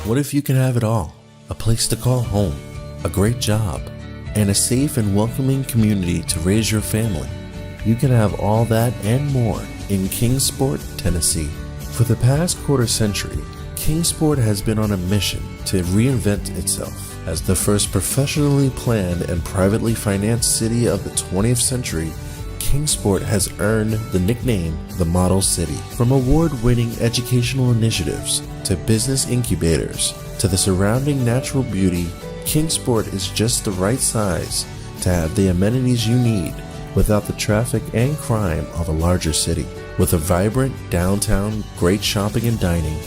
What if you could have it all? A place to call home, a great job, and a safe and welcoming community to raise your family. You can have all that and more in Kingsport, Tennessee. For the past quarter century, Kingsport has been on a mission to reinvent itself. As the first professionally planned and privately financed city of the 20th century, Kingsport has earned the nickname the Model City. From award-winning educational initiatives to business incubators to the surrounding natural beauty, Kingsport is just the right size to have the amenities you need without the traffic and crime of a larger city. With a vibrant downtown, great shopping and dining,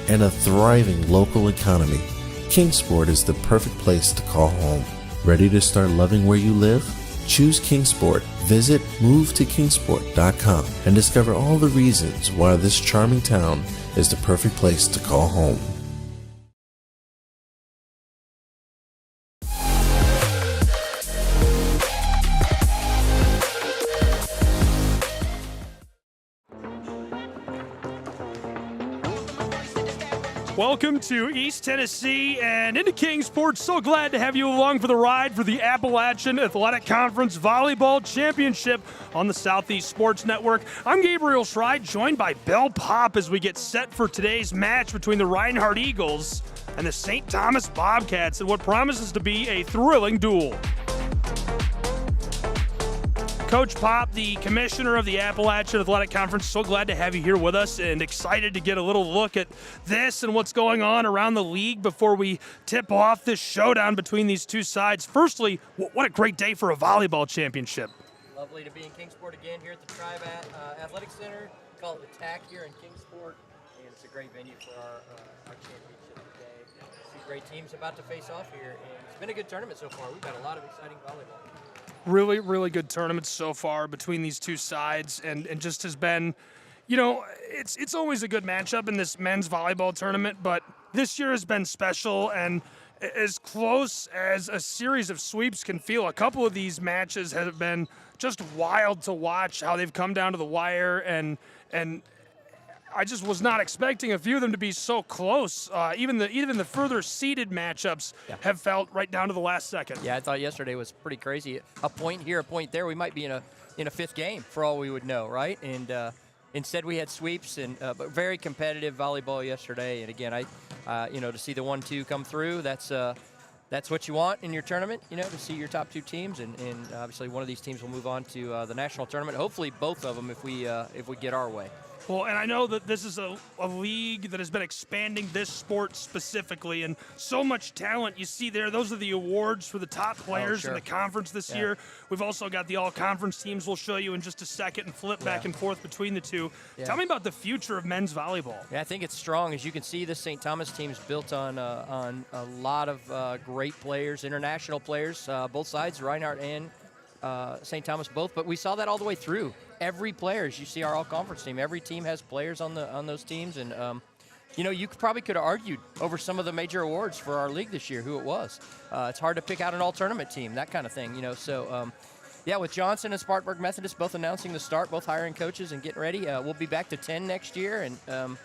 and a thriving local economy, Kingsport is the perfect place to call home. Ready to start loving where you live? Choose Kingsport. Visit movetokingsport.com and discover all the reasons why this charming town is the perfect place to call home. Welcome to East Tennessee and into Kingsport. So glad to have you along for the ride for the Appalachian Athletic Conference Volleyball Championship on the Southeast Sports Network. I'm Gabriel Schreit, joined by Bell Pop as we get set for today's match between the Reinhardt Eagles and the St. Thomas Bobcats in what promises to be a thrilling duel. Coach Pop, the commissioner of the Appalachian Athletic Conference, so glad to have you here with us and excited to get a little look at this and what's going on around the league before we tip off this showdown between these two sides. Firstly, what a great day for a volleyball championship. Lovely to be in Kingsport again here at the Tribe Athletic Center. We call it the TAC here in Kingsport, and it's a great venue for our championship today. See great teams about to face off here, and it's been a good tournament so far. We've got a lot of exciting volleyball. Really, really good tournaments so far between these two sides, and just has been, you know, it's always a good matchup in this men's volleyball tournament, but this year has been special and as close as a series of sweeps can feel. A couple of these matches have been just wild to watch how they've come down to the wire, and I just was not expecting a few of them to be so close. Even the further seeded matchups have felt right down to the last second. Yeah, I thought yesterday was pretty crazy. A point here, a point there. We might be in a fifth game for all we would know, right? And instead we had sweeps and but very competitive volleyball yesterday. And again, to see the 1-2 come through, that's what you want in your tournament. To see your top two teams, and obviously one of these teams will move on to the national tournament. Hopefully both of them if we get our way. Well, and I know that this is a league that has been expanding this sport specifically, and so much talent you see there. Those are the awards for the top players in the conference this year. We've also got the all-conference teams we'll show you in just a second and flip back and forth between the two. Tell me about the future of men's volleyball. Yeah, I think it's strong. As you can see, this St. Thomas team is built on a lot of great players, international players, both sides, Reinhardt and St. Thomas both, but we saw that all the way through. Every player, as you see our all-conference team, every team has players on those teams, and you probably could have argued over some of the major awards for our league this year who it was. It's hard to pick out an all-tournament team, that kind of thing, So, with Johnson and Spartanburg Methodist both announcing the start, both hiring coaches and getting ready, we'll be back to 10 next year, and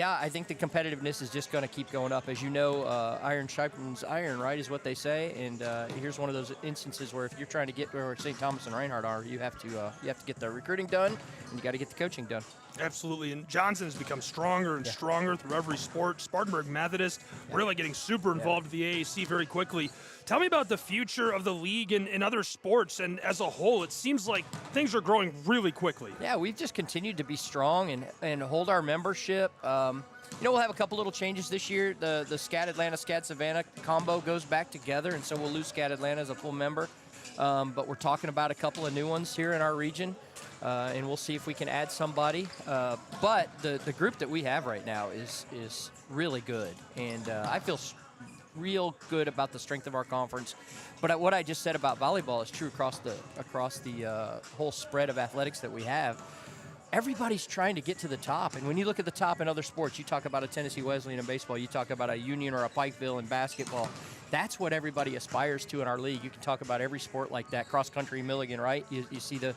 I think the competitiveness is just going to keep going up. As you know, iron sharpens iron, right, is what they say. And here's one of those instances where if you're trying to get where St. Thomas and Reinhardt are, you have to get the recruiting done, and you got to get the coaching done. Absolutely, and Johnson has become stronger and stronger through every sport. Spartanburg Methodist really getting super involved with the AAC very quickly. Tell me about the future of the league in other sports, and as a whole, it seems like things are growing really quickly. Yeah, we've just continued to be strong and hold our membership. We'll have a couple little changes this year. The SCAD Atlanta, SCAD Savannah combo goes back together, and so we'll lose SCAD Atlanta as a full member. But we're talking about a couple of new ones here in our region. And we'll see if we can add somebody. But the group that we have right now is really good, and I feel real good about the strength of our conference. But what I just said about volleyball is true across the whole spread of athletics that we have. Everybody's trying to get to the top, and when you look at the top in other sports, you talk about a Tennessee Wesleyan in baseball, you talk about a Union or a Pikeville in basketball. That's what everybody aspires to in our league. You can talk about every sport like that. Cross country, Milligan, right? You see the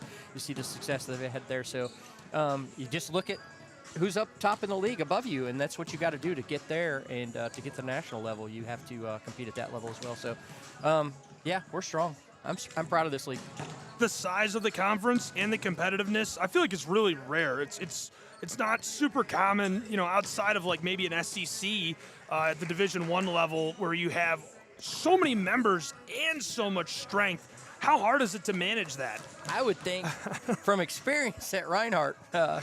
success that they had there. So you just look at who's up top in the league above you, and that's what you got to do to get there and to get to the national level. You have to compete at that level as well. So, yeah, we're strong. I'm proud of this league. The size of the conference and the competitiveness, I feel like it's really rare. It's not super common, outside of like maybe an SEC at the Division I level where you have so many members and so much strength. How hard is it to manage that? I would think, from experience at Reinhardt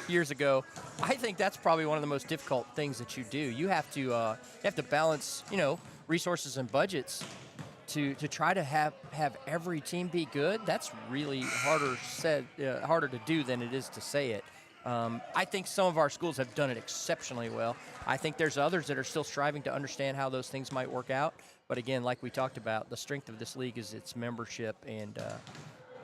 years ago, I think that's probably one of the most difficult things that you do. You have to balance, resources and budgets to try to have every team be good. That's really harder to do than it is to say it. I think some of our schools have done it exceptionally well. I think there's others that are still striving to understand how those things might work out. But again, like we talked about, the strength of this league is its membership, and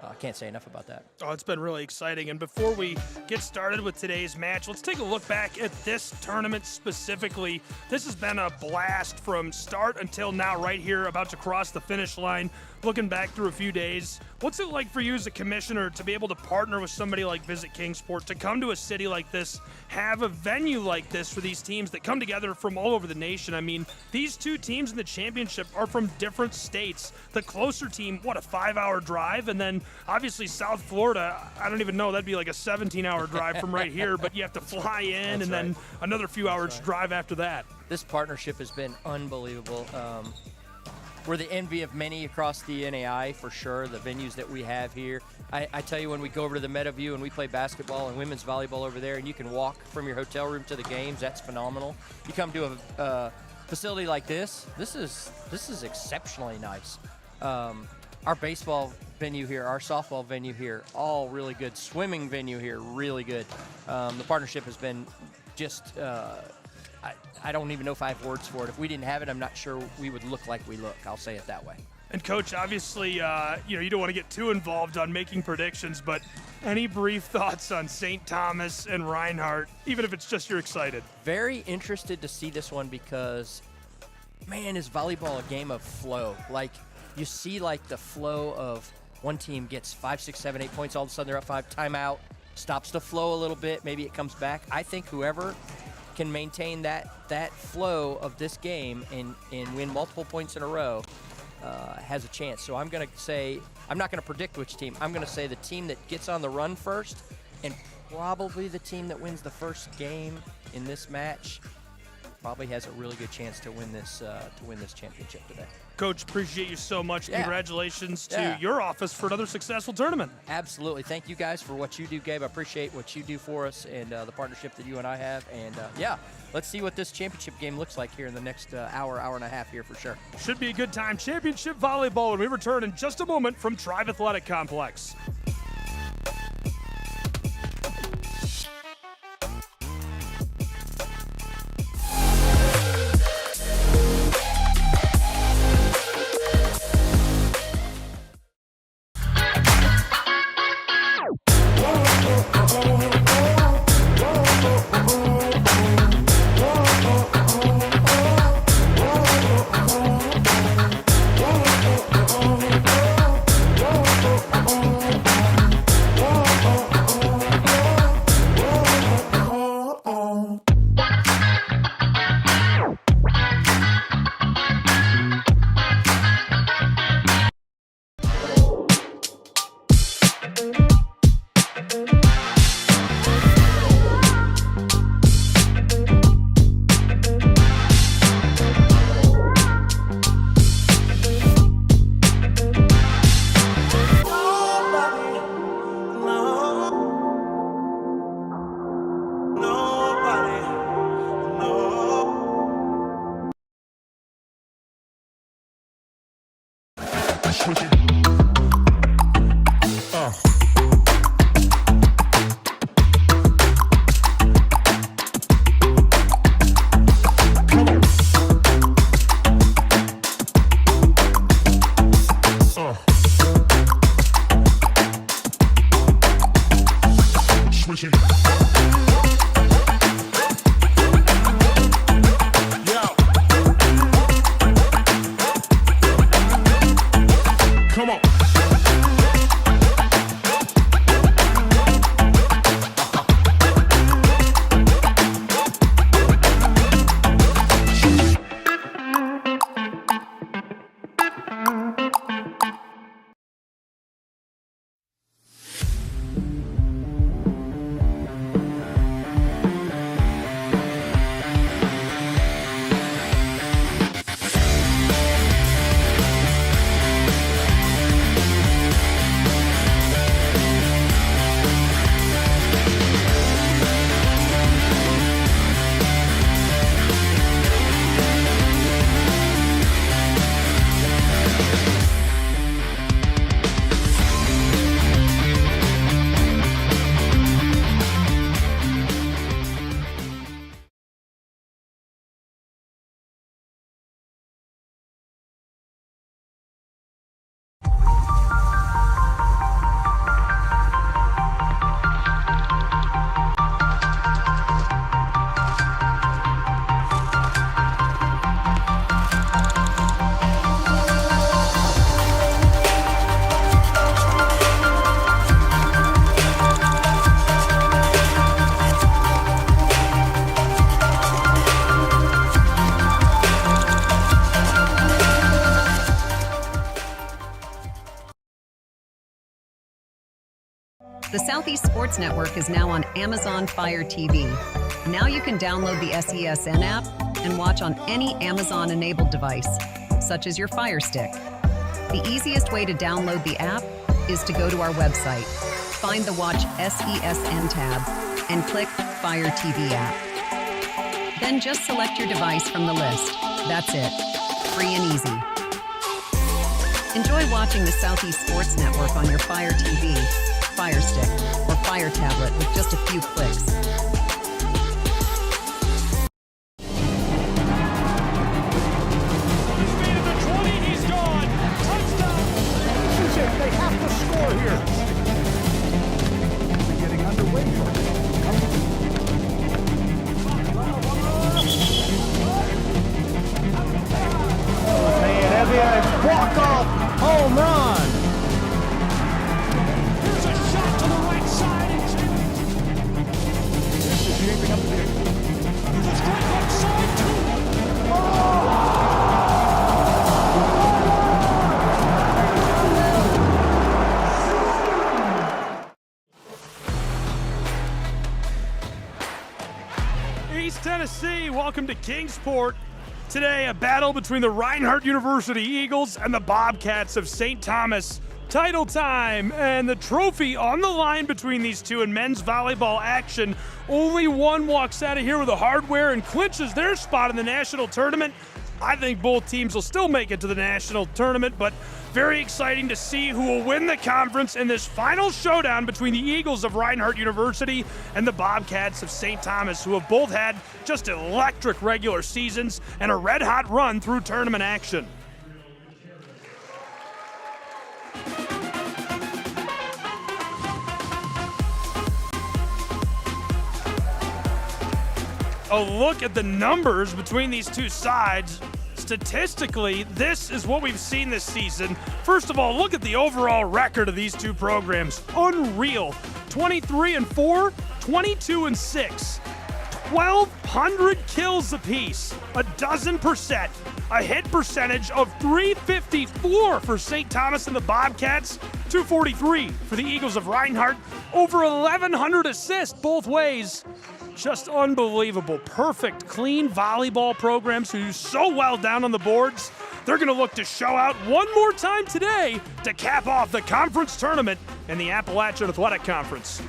I can't say enough about that. Oh, it's been really exciting. And before we get started with today's match, let's take a look back at this tournament specifically. This has been a blast from start until now, right here, about to cross the finish line. Looking back through a few days, what's it like for you as a commissioner to be able to partner with somebody like Visit Kingsport, to come to a city like this, have a venue like this for these teams that come together from all over the nation? I mean, these two teams in the championship are from different states. The closer team, a 5-hour drive? And then obviously South Florida, I don't even know, that'd be like a 17-hour drive from right here, but you have to fly in. That's and then another few hours drive after that. This partnership has been unbelievable. We're the envy of many across the NAI, for sure, the venues that we have here. I tell you, when we go over to the Meadowview and we play basketball and women's volleyball over there, and you can walk from your hotel room to the games, that's phenomenal. You come to a facility like this is exceptionally nice. Our baseball venue here, our softball venue here, all really good. Swimming venue here, really good. The partnership has been just I don't even know if I have words for it. If we didn't have it, I'm not sure we would look like we look. I'll say it that way. And Coach, obviously, you don't want to get too involved on making predictions, but any brief thoughts on St. Thomas and Reinhardt, even if it's just you're excited? Very interested to see this one because, man, is volleyball a game of flow. Like, you see, like, the flow of one team gets 5, 6, 7, 8 points, all of a sudden they're up 5, timeout, stops the flow a little bit, maybe it comes back. I think whoever can maintain that flow of this game and win multiple points in a row has a chance. So I'm going to say, I'm not going to predict which team. I'm going to say the team that gets on the run first, and probably the team that wins the first game in this match probably has a really good chance to win this championship today. Coach, appreciate you so much. Yeah. Congratulations to your office for another successful tournament. Absolutely. Thank you guys for what you do, Gabe. I appreciate what you do for us and the partnership that you and I have. And, let's see what this championship game looks like here in the next hour and a half here for sure. Should be a good time. Championship volleyball when we return in just a moment from Tribe Athletic Complex. The Southeast Sports Network is now on Amazon Fire TV. Now you can download the SESN app and watch on any Amazon-enabled device, such as your Fire Stick. The easiest way to download the app is to go to our website, find the Watch SESN tab, and click Fire TV app. Then just select your device from the list. That's it. Free and easy. Enjoy watching the Southeast Sports Network on your Fire TV, Fire Stick, or Fire tablet with just a few clicks. He's made it to 20, he's gone. Touchdown. This is it, they have to score here. They're getting underway here. Walk-off home run. Here's a shot to the right side. This is shaping up to be. There's a strike left side too. East Tennessee, welcome to Kingsport. Today, a battle between the Reinhardt University Eagles and the Bobcats of St. Thomas. Title time and the trophy on the line between these two in men's volleyball action. Only one walks out of here with the hardware and clinches their spot in the national tournament. I think both teams will still make it to the national tournament, but very exciting to see who will win the conference in this final showdown between the Eagles of Reinhardt University and the Bobcats of St. Thomas, who have both had just electric regular seasons and a red-hot run through tournament action. A look at the numbers between these two sides. Statistically, this is what we've seen this season. First of all, look at the overall record of these two programs. Unreal. 23-4, 22-6. 1,200 kills apiece, a dozen%, a hit percentage of .354 for St. Thomas and the Bobcats, .243 for the Eagles of Reinhardt, over 1,100 assists both ways. Just unbelievable. Perfect, clean volleyball programs who do so well down on the boards. They're going to look to show out one more time today to cap off the conference tournament in the Appalachian Athletic Conference.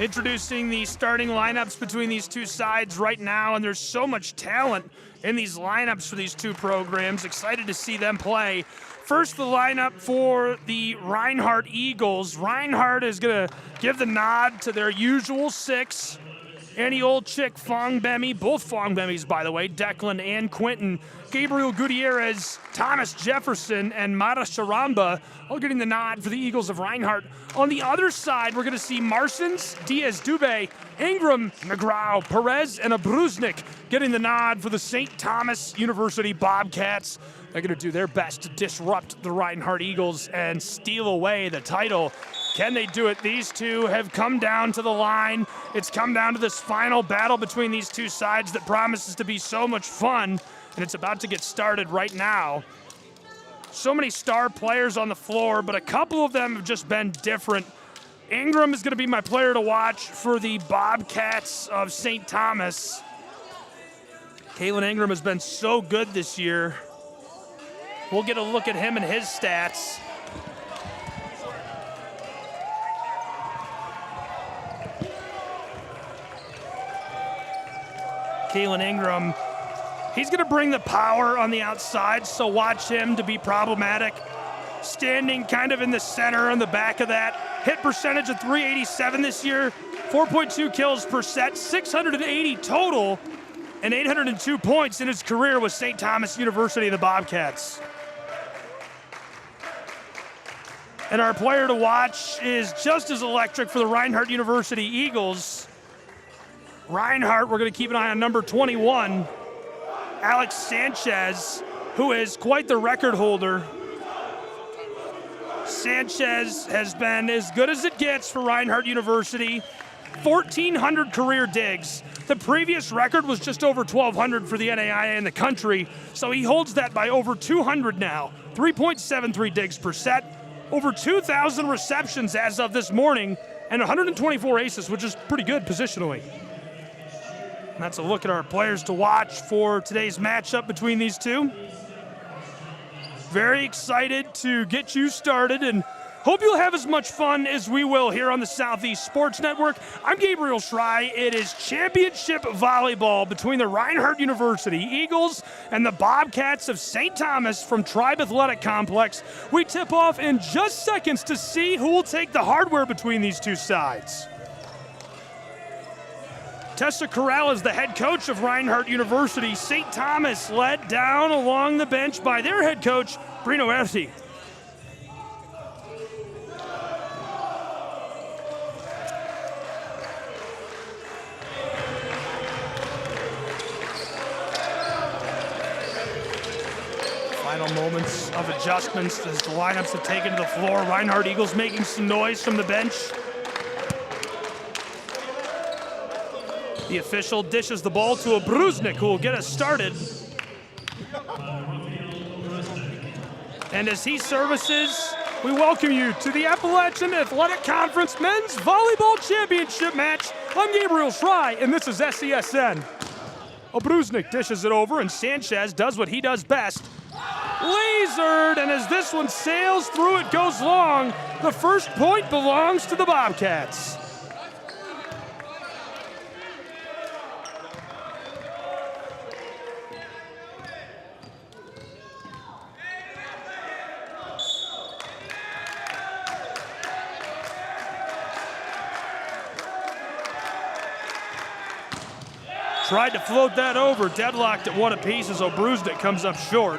Introducing the starting lineups between these two sides right now, and there's so much talent in these lineups for these two programs. Excited to see them play. First, the lineup for the Reinhardt Eagles. Reinhardt is going to give the nod to their usual six. Annie Olczyk, Fong Bemi, both Fong Bemis, by the way, Declan and Quinton, Gabriel Gutierrez, Thomas Jefferson, and Mara Sharamba, all getting the nod for the Eagles of Reinhardt. On the other side, we're going to see Marsons, Diaz-Dubé, Ingram, McGraw, Perez, and Abruznik getting the nod for the St. Thomas University Bobcats. They're going to do their best to disrupt the Reinhardt Eagles and steal away the title. Can they do it? These two have come down to the line. It's come down to this final battle between these two sides that promises to be so much fun, and it's about to get started right now. So many star players on the floor, but a couple of them have just been different. Ingram is going to be my player to watch for the Bobcats of St. Thomas. Kalen Ingram has been so good this year. We'll get a look at him and his stats. Kalen Ingram, he's going to bring the power on the outside, so watch him to be problematic. Standing kind of in the center on the back of that. Hit percentage of .387 this year, 4.2 kills per set, 680 total, and 802 points in his career with St. Thomas University and the Bobcats. And our player to watch is just as electric for the Reinhardt University Eagles. Reinhardt, we're going to keep an eye on number 21, Alex Sanchez, who is quite the record holder. Sanchez has been as good as it gets for Reinhardt University. 1,400 career digs. The previous record was just over 1,200 for the NAIA in the country, so he holds that by over 200 now. 3.73 digs per set, over 2,000 receptions as of this morning, and 124 aces, which is pretty good positionally. And that's a look at our players to watch for today's matchup between these two. Very excited to get you started, and hope you'll have as much fun as we will here on the Southeast Sports Network. I'm Gabriel Schrei. It is championship volleyball between the Reinhardt University Eagles and the Bobcats of St. Thomas from Tribe Athletic Complex. We tip off in just seconds to see who will take the hardware between these two sides. Tessa Corral is the head coach of Reinhardt University. St. Thomas led down along the bench by their head coach, Brino Erti. Final moments of adjustments as the lineups have taken to the floor. Reinhardt Eagles making some noise from the bench. The official dishes the ball to a Bruznik who will get us started. And as he services, we welcome you to the Appalachian Athletic Conference Men's Volleyball Championship match. I'm Gabriel Schrei, and this is SESN. Obruznik dishes it over, and Sanchez does what he does best. Lasered, and as this one sails through, it goes long. The first point belongs to the Bobcats. Tried to float that over, deadlocked at one apiece as Obruznik comes up short.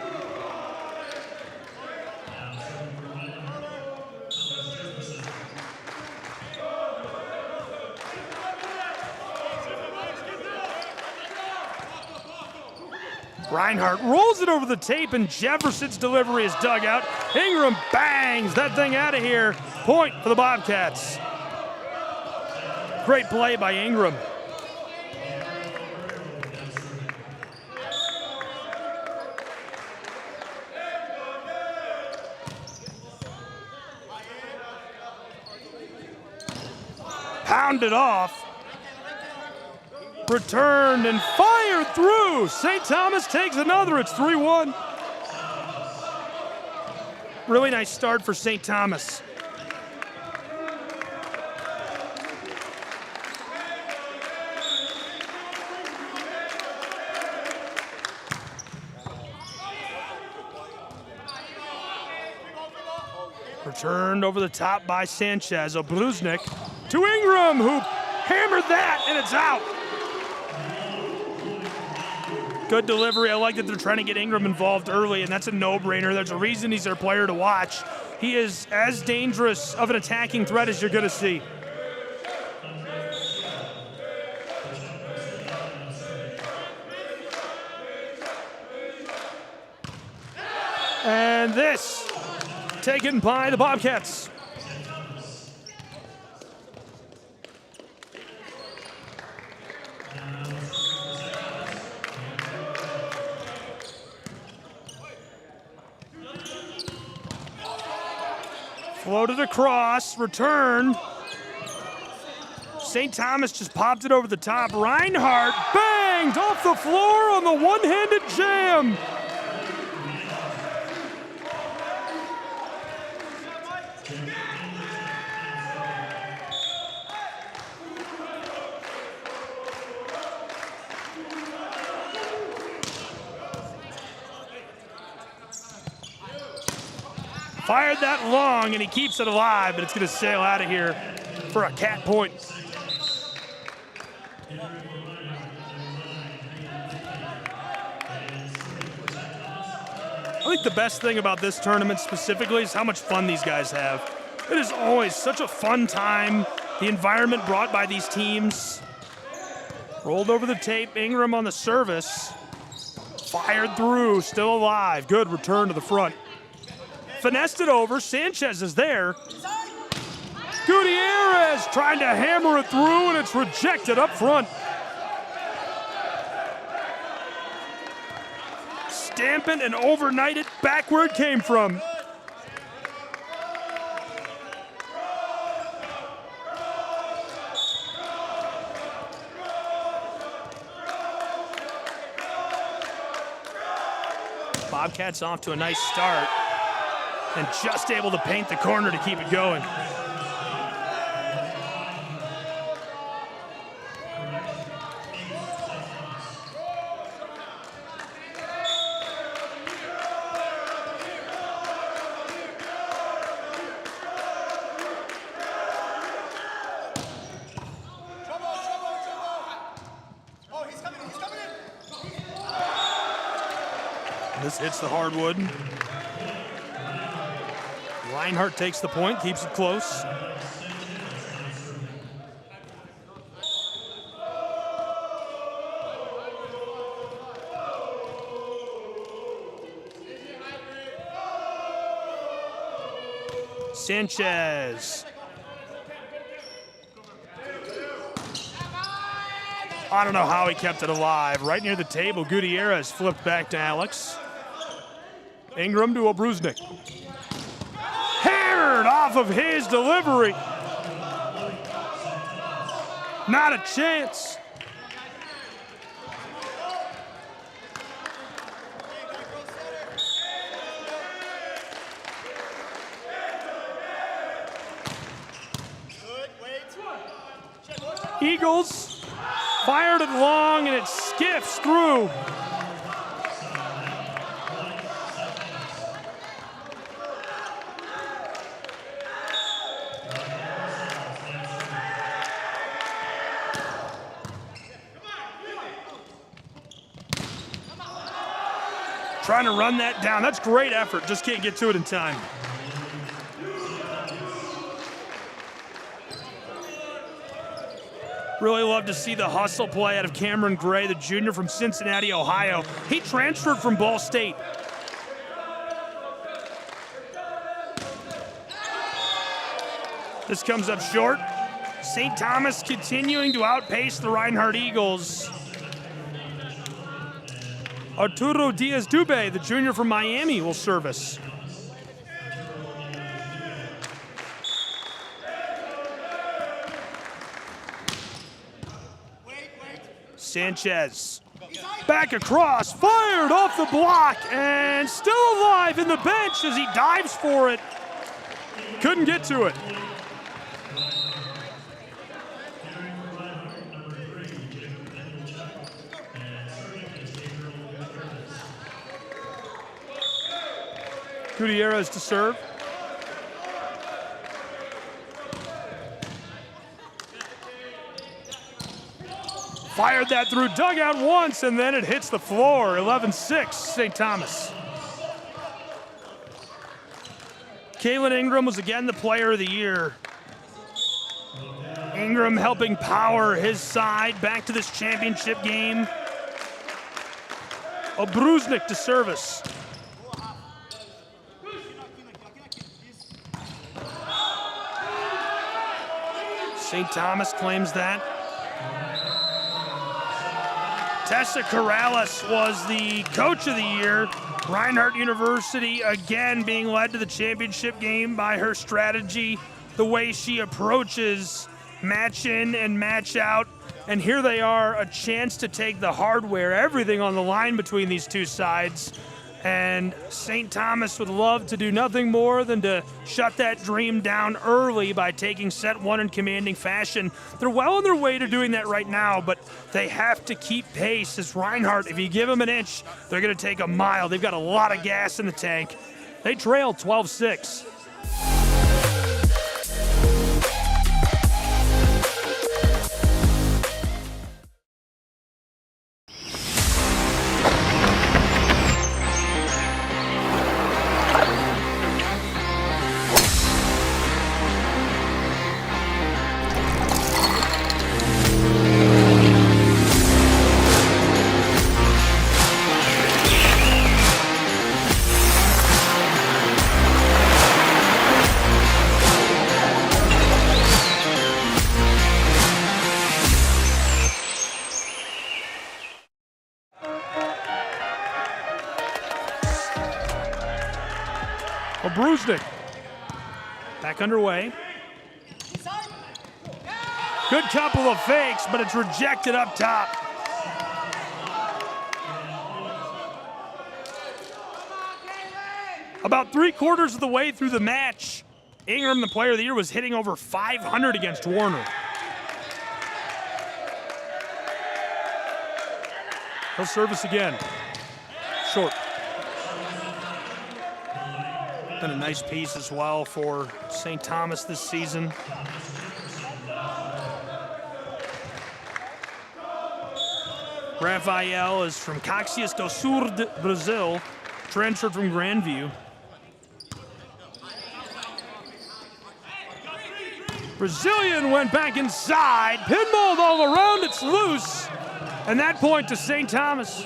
Reinhardt rolls it over the tape, and Jefferson's delivery is dug out. Ingram bangs that thing out of here. Point for the Bobcats. Great play by Ingram. Pounded off. Returned and fired through. St. Thomas takes another. It's 3-1. Really nice start for St. Thomas. Returned over the top by Sanchez. Obruznik to Ingram, who hammered that, and it's out. Good delivery. I like that they're trying to get Ingram involved early, and that's a no-brainer. There's a reason he's their player to watch. He is as dangerous of an attacking threat as you're going to see. And this taken by the Bobcats. Floated across, return. St. Thomas just popped it over the top. Reinhardt banged off the floor on the one-handed jam. Fired that long, and he keeps it alive, but it's going to sail out of here for a cat point. I think the best thing about this tournament specifically is how much fun these guys have. It is always such a fun time. The environment brought by these teams. Rolled over the tape, Ingram on the service. Fired through, still alive. Good return to the front. Finessed it over, Sanchez is there. Gutierrez trying to hammer it through, and it's rejected up front. Stamp it and overnight it back where it came from. Bobcats off to a nice start and just able to paint the corner to keep it going. This hits the hardwood. Reinhardt takes the point, keeps it close. Sanchez. I don't know how he kept it alive. Right near the table, Gutierrez flipped back to Alex. Ingram to Obruznik. Haired off of his delivery. Not a chance. Eagles fired it long and it skips through. Trying to run that down. That's great effort. Just can't get to it in time. Really love to see the hustle play out of Cameron Gray, the junior from Cincinnati, Ohio. He transferred from Ball State. This comes up short. St. Thomas continuing to outpace the Reinhardt Eagles. Arturo Diaz-Dube, the junior from Miami, will service. Sanchez, back across, fired off the block, and still alive in the bench as he dives for it. Couldn't get to it. Gutierrez to serve. Fired that through dugout once, and then it hits the floor. 11-6, St. Thomas. Kalen Ingram was again the player of the year. Ingram helping power his side back to this championship game. Obruznik to service. St. Thomas claims that. Tessa Corrales was the coach of the year. Reinhardt University again being led to the championship game by her strategy, the way she approaches match in and match out. And here they are, a chance to take the hardware, everything on the line between these two sides. And St. Thomas would love to do nothing more than to shut that dream down early by taking set one in commanding fashion. They're well on their way to doing that right now, but they have to keep pace as Reinhardt, if you give them an inch, they're going to take a mile. They've got a lot of gas in the tank. They trail 12-6. Brusnik. Back underway. Good couple of fakes, but it's rejected up top. About 3/4 of the way through the match, Ingram, the player of the year, was hitting over 500 against Warner. He'll service again. Short. Been a nice piece as well for St. Thomas this season. Rafael is from Caxias do Sul, Brazil, transferred from Grandview. Brazilian went back inside, pinballed all around, it's loose. And that point to St. Thomas.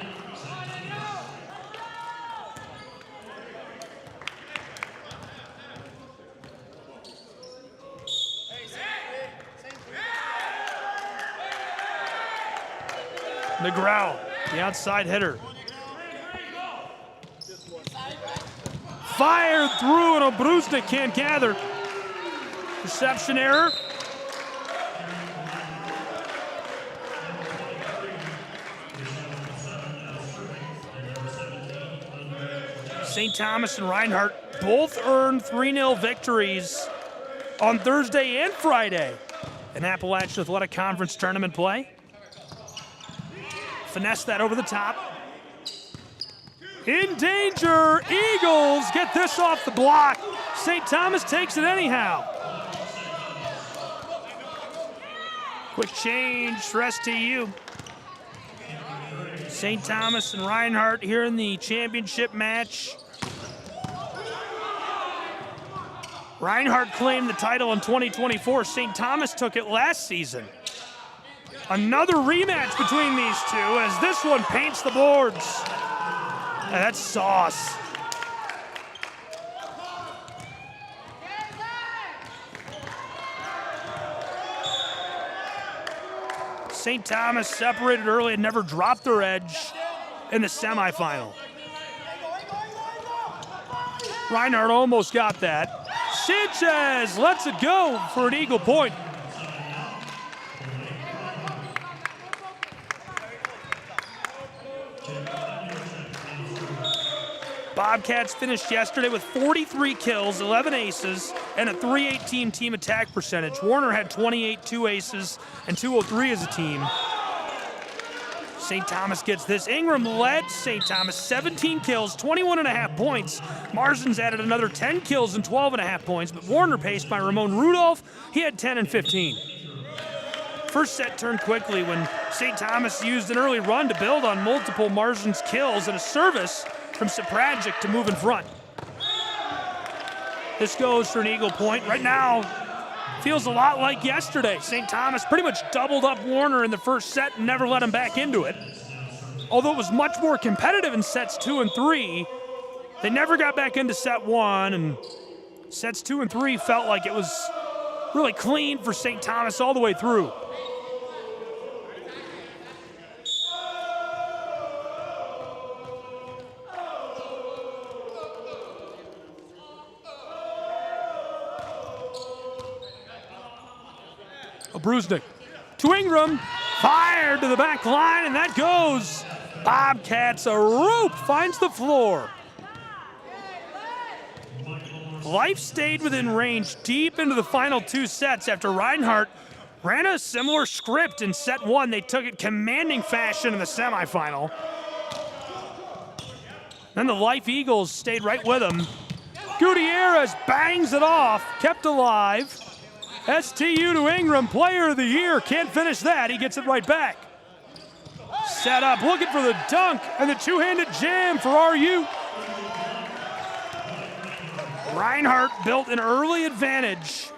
McGraw, the outside hitter. Fired through and Obrusnik can't gather. Reception error. St. Thomas and Reinhardt both earned 3-0 victories on Thursday and Friday in Appalachian Athletic Conference tournament play. Finesse that over the top. In danger, Eagles get this off the block. St. Thomas takes it anyhow. Quick change for STU. St. Thomas and Reinhardt here in the championship match. Reinhardt claimed the title in 2024. St. Thomas took it last season. Another rematch between these two as this one paints the boards. And that's sauce. St. Thomas separated early and never dropped their edge in the semifinal. Reinhardt almost got that. Sanchez lets it go for an Eagle point. Bobcats finished yesterday with 43 kills, 11 aces, and a .318 team attack percentage. Warner had 28 2 aces and 203 as a team. St. Thomas gets this. Ingram led St. Thomas 17 kills, 21.5 points. Marsden's added another 10 kills and 12.5 points, but Warner paced by Ramon Rudolph. He had 10 and 15. First set turned quickly when St. Thomas used an early run to build on multiple Marsden's kills and a service from Sapragic to move in front. This goes for an Eagle point. Right now, feels a lot like yesterday. St. Thomas pretty much doubled up Warner in the first set and never let him back into it. Although it was much more competitive in sets 2 and 3, they never got back into set 1, and sets 2 and 3 felt like it was really clean for St. Thomas all the way through. Brusnik to Ingram, fired to the back line, and that goes. Bobcats, a rope finds the floor. Life stayed within range deep into the final 2 sets after Reinhardt ran a similar script in set 1. They took it commanding fashion in the semifinal. Then the Life Eagles stayed right with them. Gutierrez bangs it off, kept alive. STU to Ingram, player of the year. Can't finish that. He gets it right back. Set up, looking for the dunk, and the two-handed jam for RU. Reinhardt built an early advantage.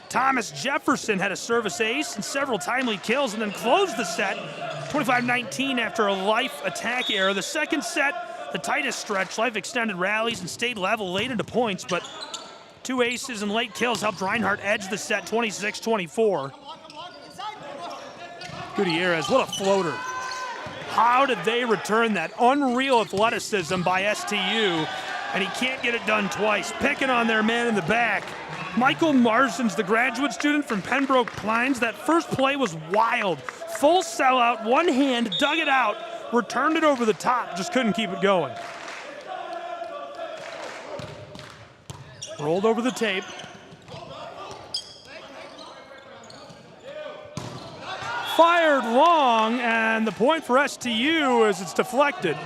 Thomas Jefferson had a service ace and several timely kills and then closed the set 25-19 after a Life attack error. The second set, the tightest stretch. Life extended rallies and stayed level late into points, but 2 aces and late kills helped Reinhardt edge the set 26-24. Gutierrez, what a floater. How did they return that unreal athleticism by STU? and he can't get it done twice. Picking on their man in the back. Michael Marsden's the graduate student from Pembroke Pines. That first play was wild. Full sellout, one hand, dug it out, returned it over the top, just couldn't keep it going. Rolled over the tape. Fired long, and the point for STU is it's deflected.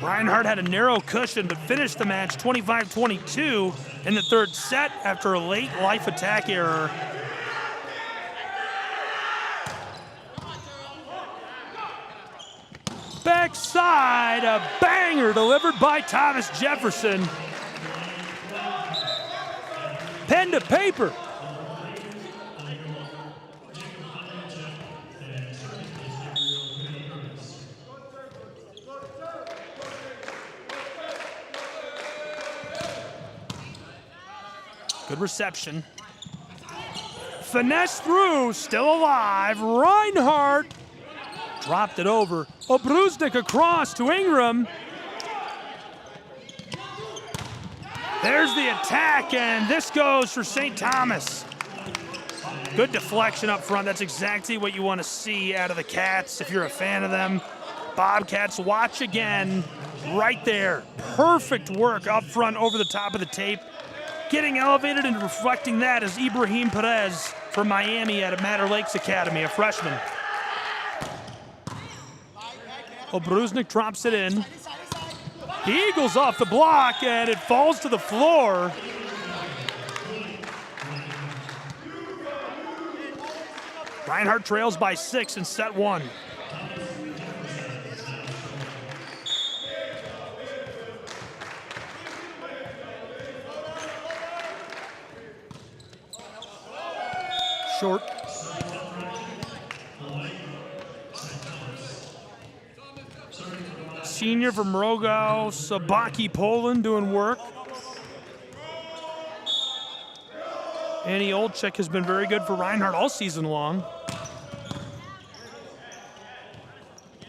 Reinhardt had a narrow cushion but finished the match 25-22 in the third set after a late life attack error. Backside, a banger delivered by Thomas Jefferson. Pen to paper. Good reception. Finesse through, still alive. Reinhardt dropped it over. Obruznik across to Ingram. There's the attack, and this goes for St. Thomas. Good deflection up front. That's exactly what you want to see out of the Cats if you're a fan of them. Bobcats, watch again. Right there. Perfect work up front over the top of the tape. Getting elevated and reflecting that is Ibrahim Perez from Miami at Matter Lakes Academy, a freshman. Obruznik drops it in. The Eagles off the block, and it falls to the floor. Reinhardt trails by 6 in set 1. Short. Senior from Rogał, Sabaki, Poland, doing work. Annie Olczyk has been very good for Reinhardt all season long.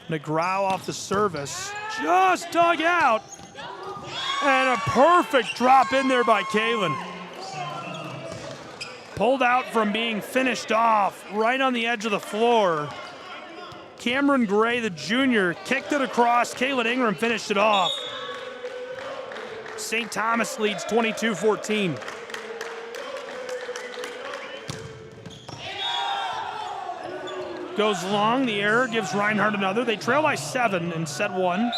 McGraw off the service, just dug out. And a perfect drop in there by Kalen. Pulled out from being finished off right on the edge of the floor. Cameron Gray, the junior, kicked it across. Kalen Ingram finished it off. St. Thomas leads 22-14. Goes long, the error gives Reinhardt another. They trail by 7 in set 1.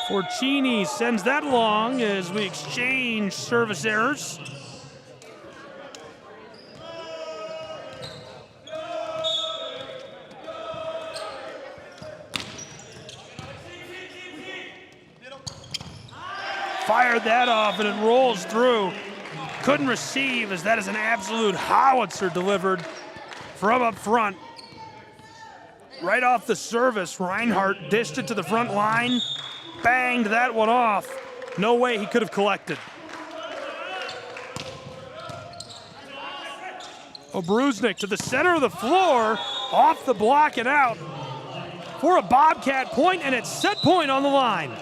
Forcini sends that long as we exchange service errors. Fired that off and it rolls through. Couldn't receive as that is an absolute howitzer delivered from up front. Right off the service, Reinhardt dished it to the front line. Banged that one off. No way he could have collected. Obruznik to the center of the floor, off the block and out for a Bobcat point, and it's set point on the line.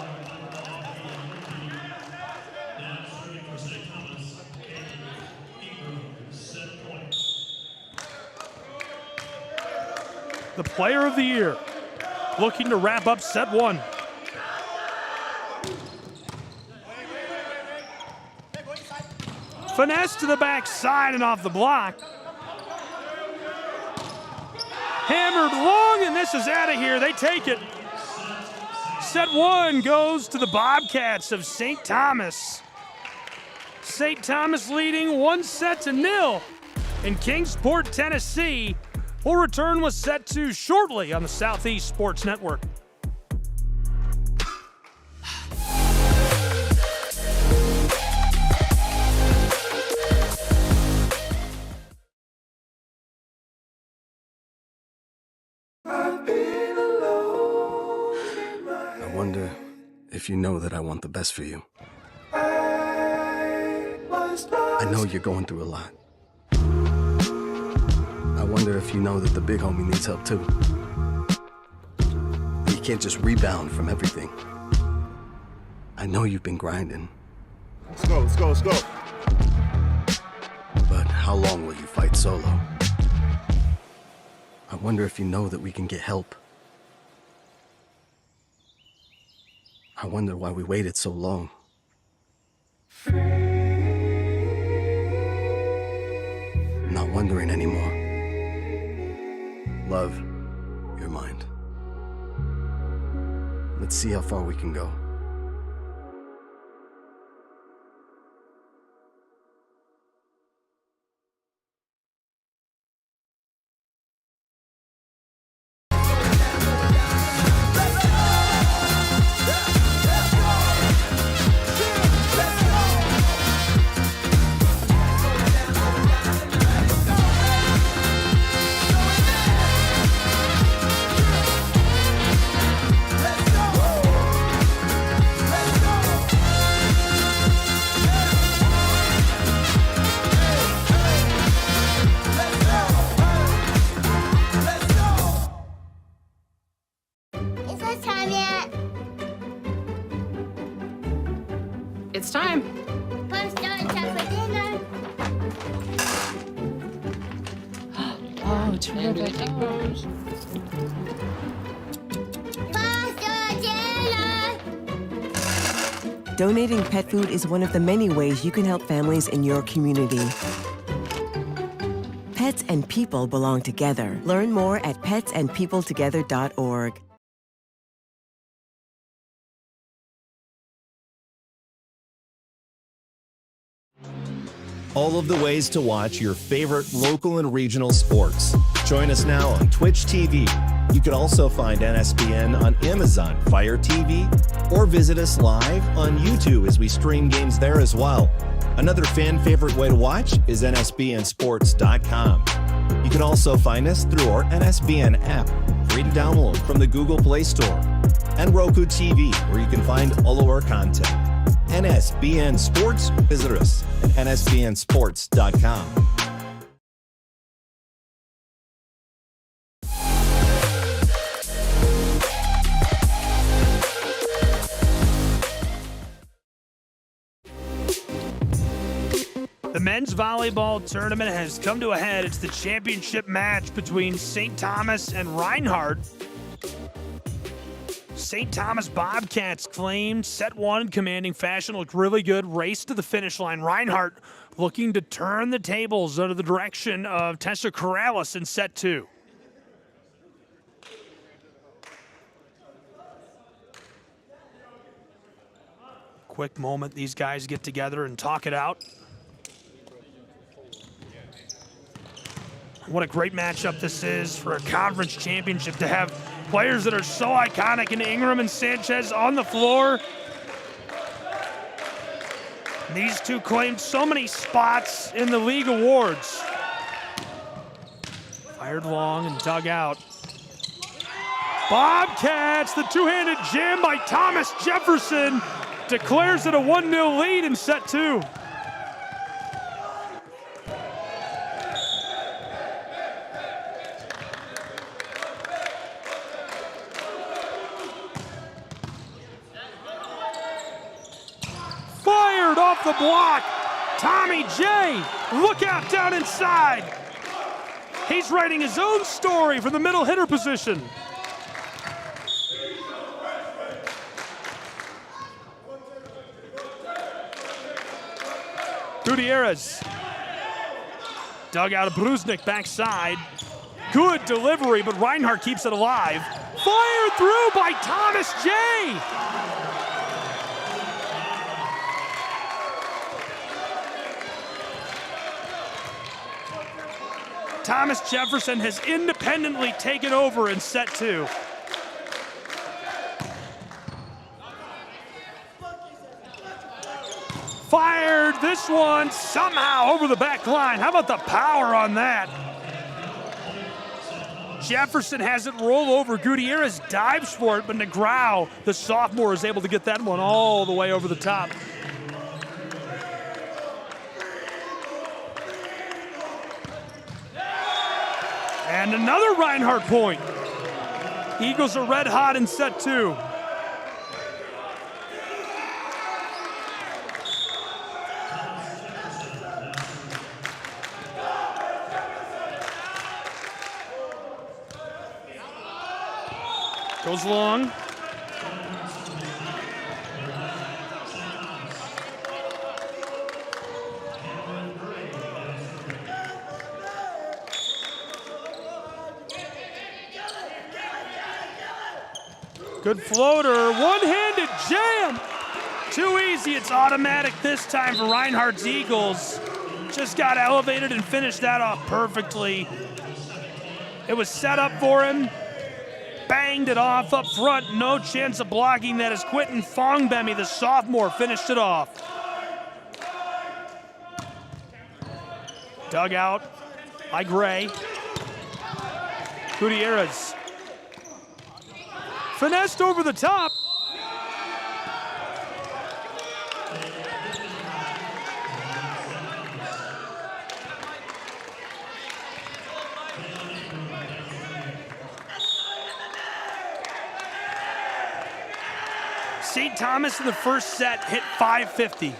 The player of the year looking to wrap up set 1. Finesse to the backside and off the block. Hammered long, and this is out of here. They take it. Set 1 goes to the Bobcats of St. Thomas. St. Thomas leading 1-0 in Kingsport, Tennessee. We'll return with set 2 shortly on the Southeast Sports Network. wonder if you know that I want the best for you. I know you're going through a lot. I wonder if you know that the big homie needs help too. He can't just rebound from everything. I know you've been grinding. Let's go, let's go, let's go. But how long will you fight solo? I wonder if you know that we can get help. I wonder why we waited so long. I'm not wondering anymore. Love, your mind. Let's see how far we can go. It's time. Oh, terrific. Donating pet food is one of the many ways you can help families in your community. Pets and people belong together. Learn more at petsandpeopletogether.org. All of the ways to watch your favorite local and regional sports. Join us now on Twitch TV. You can also find NSBN on Amazon Fire TV or visit us live on YouTube as we stream games there as well. Another fan favorite way to watch is nsbnsports.com. You can also find us through our NSBN app, free to download from the Google Play Store, and Roku TV, where you can find all of our content. NSBN Sports, visit us at nsbnsports.com. The men's volleyball tournament has come to a head. It's the championship match between St. Thomas and Reinhardt. St. Thomas Bobcats claimed set one in commanding fashion, looked really good, race to the finish line. Reinhardt looking to turn the tables under the direction of Tessa Corrales in set two. Quick moment, these guys get together and talk it out. What a great matchup this is for a conference championship, to have players that are so iconic in Ingram and Sanchez on the floor. These two claimed so many spots in the league awards. Fired long and dug out. Bobcats, the two-handed jam by Thomas Jefferson, declares it a 1-0 lead in set two. Fired off the block. Tommy J, look out down inside. He's writing his own story from the middle hitter position. Gutierrez dug out of Brusnik backside. Good delivery, but Reinhardt keeps it alive. Fired through by Thomas J. Thomas Jefferson has independently taken over in set two. Fired this one somehow over the back line. How about the power on that? Jefferson has it roll over. Gutierrez dives for it, but Negrao, the sophomore, is able to get that one all the way over the top. And another Reinhardt point. Eagles are red hot in set 2. Goes long. Good floater, one-handed jam. Too easy, it's automatic this time for Reinhardt's Eagles. Just got elevated and finished that off perfectly. It was set up for him. Banged it off up front, no chance of blocking that as Quentin Fongbemi, the sophomore, finished it off. Dug out by Gray. Gutierrez. Finessed over the top. St. Thomas in the first set hit 550.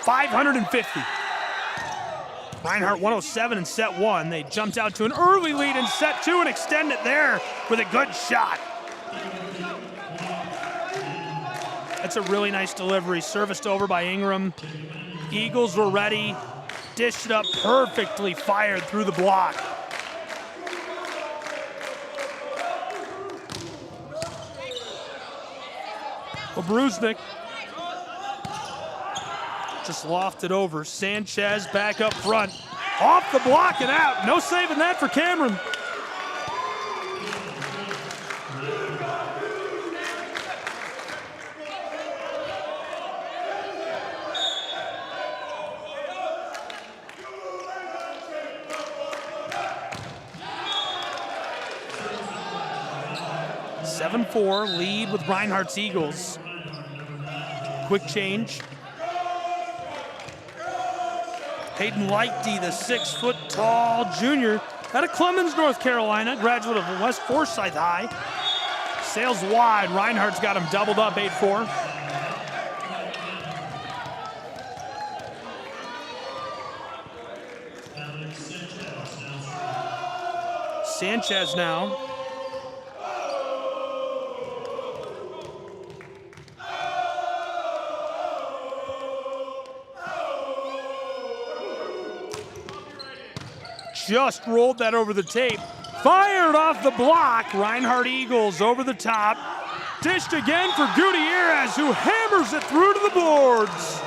550. Reinhardt 107 in set 1. They jumped out to an early lead in set 2 and extend it there with a good shot. That's a really nice delivery. Serviced over by Ingram. Eagles were ready. Dished it up perfectly, fired through the block. Obruznik just lofted over. Sanchez back up front. Off the block and out. No saving that for Cameron. (7-4) lead with Reinhardt's Eagles. Quick change. Hayden Lichty, the 6-foot-tall junior out of Clemens, North Carolina, graduate of West Forsyth High. Sails wide. Reinhardt's got him doubled up, 8-4. Sanchez now. Just rolled that over the tape. Fired off the block. Reinhardt Eagles over the top. Dished again for Gutierrez, who hammers it through to the boards.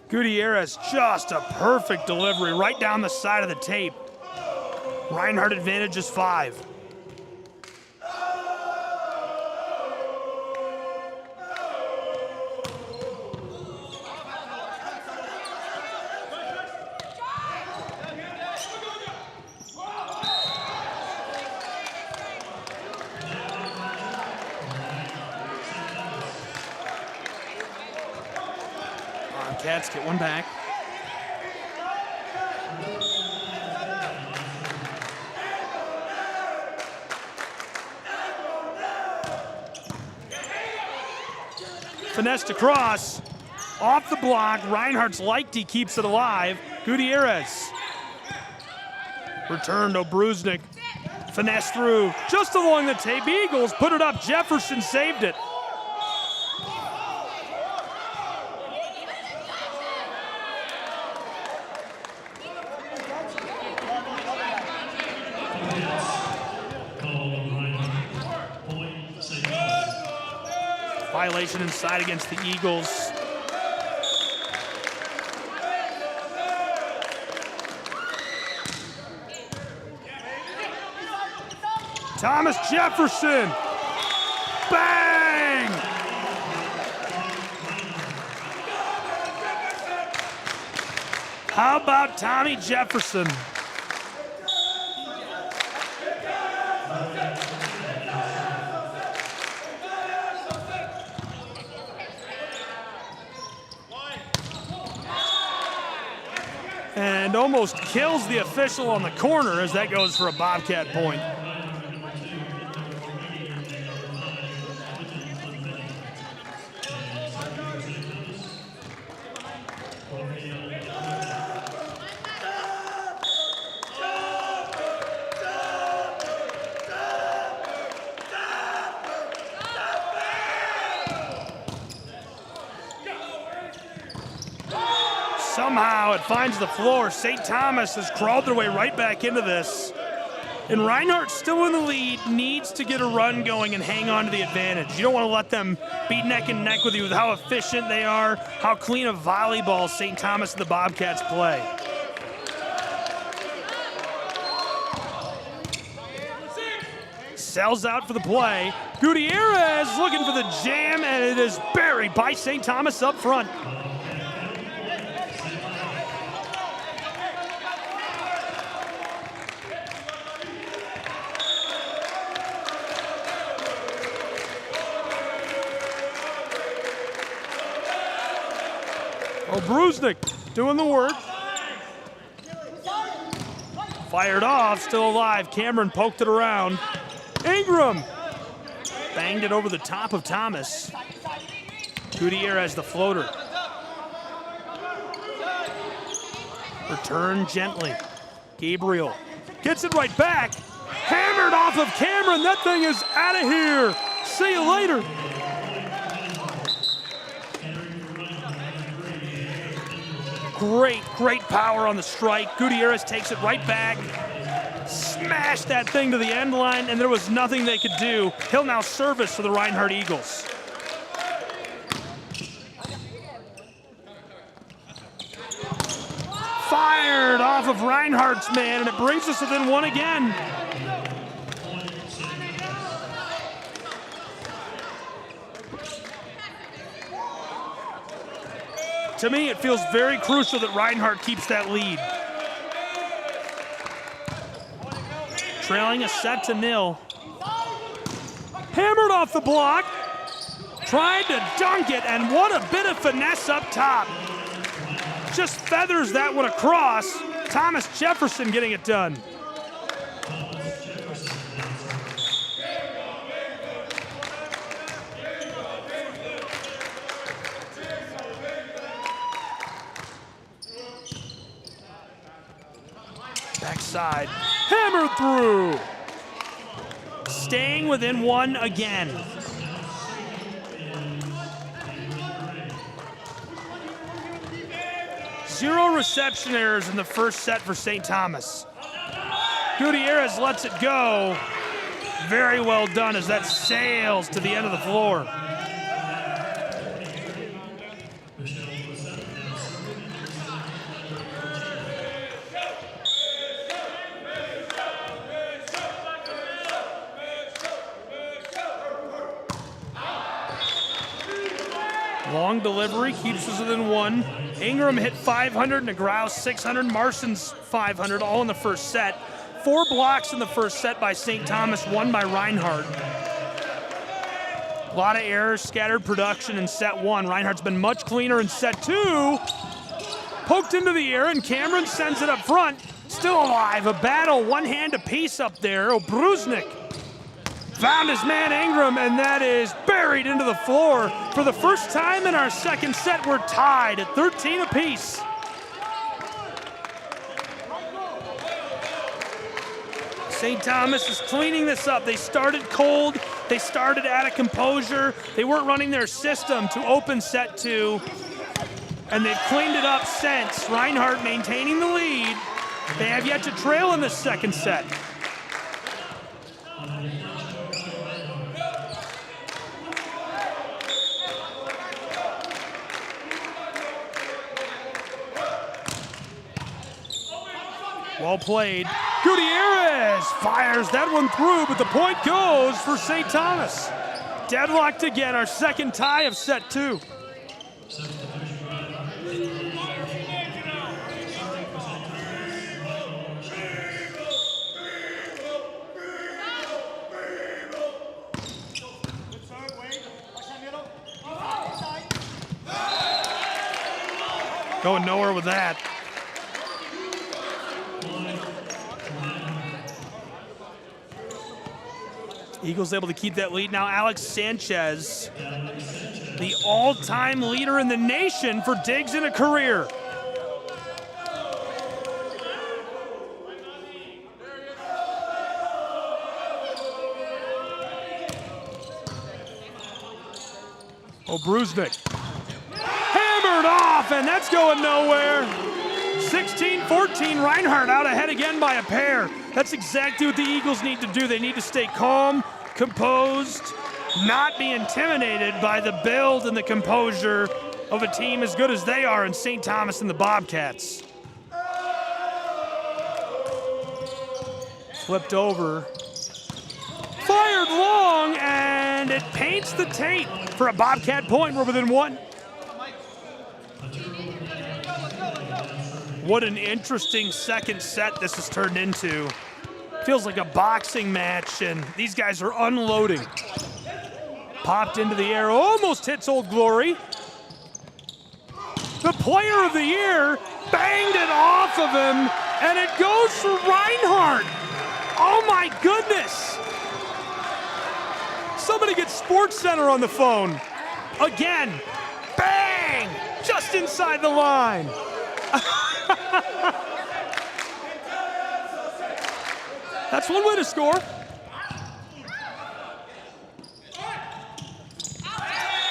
Gutierrez, just a perfect delivery right down the side of the tape. Reinhardt advantage is 5. Cats get one back. Finessed across. Off the block. Reinhardt's Lichty keeps it alive. Gutierrez. Returned Obruznik. Finesse through. Just along the tape. Eagles put it up. Jefferson saved it. Violation inside against the Eagles. Thomas Jefferson. Bang! How about Tommy Jefferson? And almost kills the official on the corner as that goes for a Bobcat point. Somehow it finds the floor. St. Thomas has crawled their way right back into this. And Reinhardt, still in the lead, needs to get a run going and hang on to the advantage. You don't want to let them be neck and neck with you with how efficient they are, how clean of volleyball St. Thomas and the Bobcats play. Sells out for the play. Gutierrez looking for the jam, and it is buried by St. Thomas up front. Brusnik doing the work. Fired off, still alive. Cameron poked it around. Ingram banged it over the top of Thomas. Gutierrez the floater. Return gently. Gabriel gets it right back. Hammered off of Cameron. That thing is out of here. See you later. Great power on the strike. Gutierrez takes it right back. Smashed that thing to the end line, and there was nothing they could do. He'll now service for the Reinhardt Eagles. Fired off of Reinhardt's man, and it brings us within one again. To me, it feels very crucial that Reinhardt keeps that lead. Trailing a set to 0. Hammered off the block. Tried to dunk it, and what a bit of finesse up top. Just feathers that one across. Thomas Jefferson getting it done. Backside, hammered through. Staying within one again. Zero reception errors in the first set for St. Thomas. Gutierrez lets it go. Very well done as that sails to the end of the floor. Long delivery keeps us within one. Ingram hit 500, Negrau 600, Marston's 500, all in the first set. 4 blocks in the first set by St. Thomas, 1 by Reinhardt. A lot of errors, scattered production in set 1. Reinhardt's been much cleaner in set 2. Poked into the air, and Cameron sends it up front. Still alive, a battle, one hand apiece up there. Brusnik found his man Ingram, and that is buried into the floor. For the first time in our second set, we're tied at 13 apiece. St. Thomas is cleaning this up. They started cold. They started out of composure. They weren't running their system to open set 2, and they've cleaned it up since. Reinhardt maintaining the lead. They have yet to trail in the second set. Well played. Gutierrez fires that one through, but the point goes for St. Thomas. Deadlocked again, our second tie of set 2. Going nowhere with that. Eagles able to keep that lead. Now Alex Sanchez, the all-time leader in the nation for digs in a career. Brusnik hammered off, and that's going nowhere. 16-14, Reinhardt out ahead again by a pair. That's exactly what the Eagles need to do. They need to stay calm, composed, not be intimidated by the build and the composure of a team as good as they are in St. Thomas and the Bobcats. Flipped over. Fired long, and it paints the tape for a Bobcat point. We're within one. What an interesting second set this has turned into. Feels like a boxing match, and these guys are unloading. Popped into the air, almost hits Old Glory. The player of the year banged it off of him, and it goes for Reinhardt. Oh my goodness. Somebody get Sports Center on the phone. Again, bang, just inside the line. That's one way to score.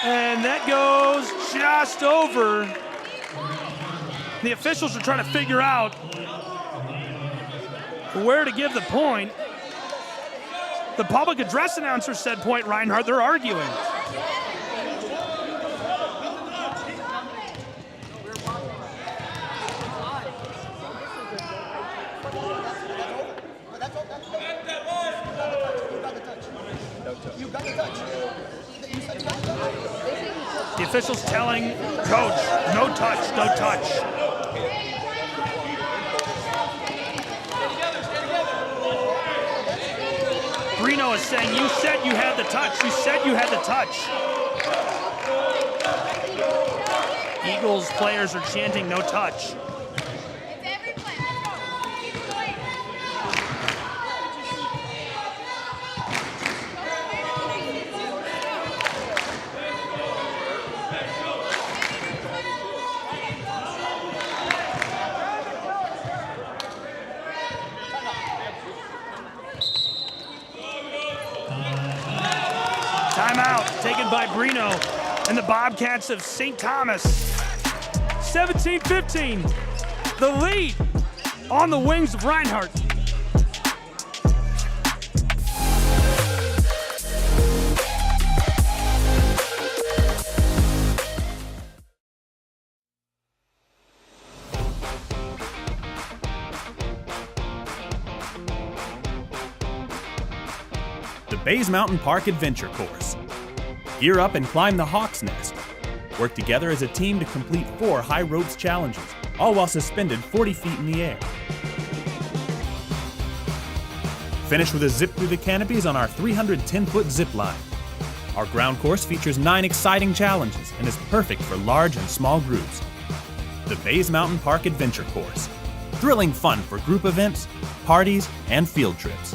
And that goes just over. The officials are trying to figure out where to give the point. The public address announcer said point Reinhardt. They're arguing. The official's telling coach, no touch, no touch. Brino is saying, you said you had the touch. You said you had the touch. Eagles players are chanting no touch. Timeout taken by Brino and the Bobcats of St. Thomas. 17-15, the lead on the wings of Reinhardt. The Bays Mountain Park Adventure Course. Gear up and climb the Hawk's Nest. Work together as a team to complete 4 high ropes challenges, all while suspended 40 feet in the air. Finish with a zip through the canopies on our 310-foot zip line. Our ground course features 9 exciting challenges and is perfect for large and small groups. The Bays Mountain Park Adventure Course. Thrilling fun for group events, parties, and field trips.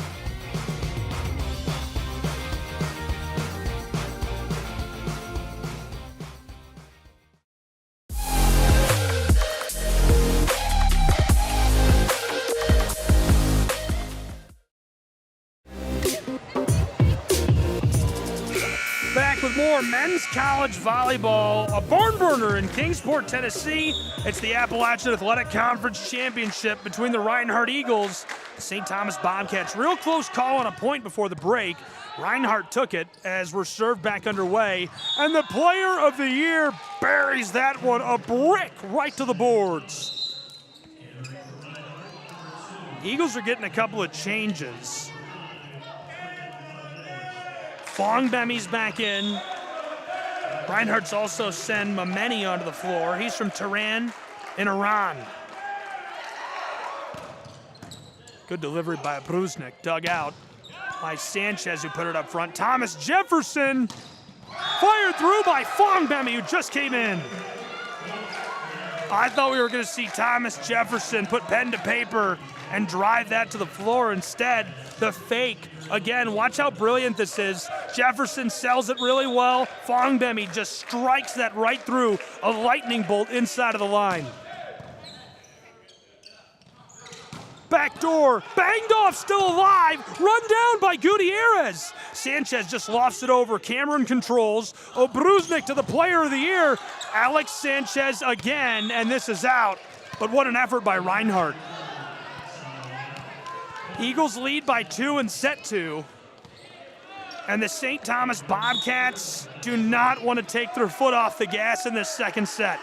With more men's college volleyball, a barn burner in Kingsport, Tennessee. It's the Appalachian Athletic Conference Championship between the Reinhardt Eagles and St. Thomas Bobcats. Real close call on a point before the break. Reinhardt took it as we're served back underway, and the player of the year buries that one a brick right to the boards. Eagles are getting a couple of changes. Fongbemi's back in. Reinhardt's also sent Mameni onto the floor. He's from Tehran in Iran. Good delivery by Brusnik. Dug out by Sanchez, who put it up front. Thomas Jefferson fired through by Fongbemi, who just came in. I thought we were going to see Thomas Jefferson put pen to paper and drive that to the floor. Instead, the fake. Again, watch how brilliant this is. Jefferson sells it really well. Fongbemi just strikes that right through, a lightning bolt inside of the line. Backdoor, banged off, still alive, run down by Gutierrez. Sanchez just lofts it over, Cameron controls. Obruznik to the player of the year. Alex Sanchez again, and this is out. But what an effort by Reinhardt. Eagles lead by 2 in set 2. And the St. Thomas Bobcats do not want to take their foot off the gas in this second set.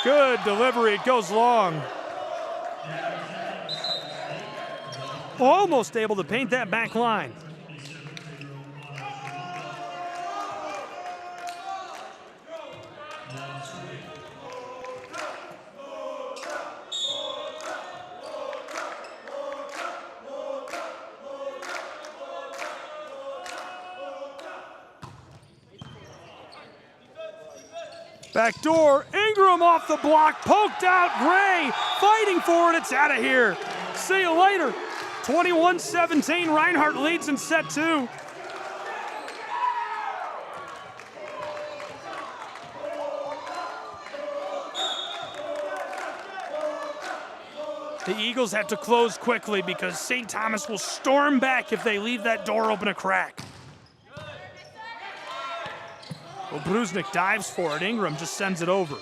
Good delivery, it goes long. Almost able to paint that back line. Backdoor, Ingram off the block, poked out, Gray fighting for it, it's out of here. See you later. 21-17, Reinhardt leads in set 2. The Eagles have to close quickly because St. Thomas will storm back if they leave that door open a crack. Obruznik dives for it. Ingram just sends it over.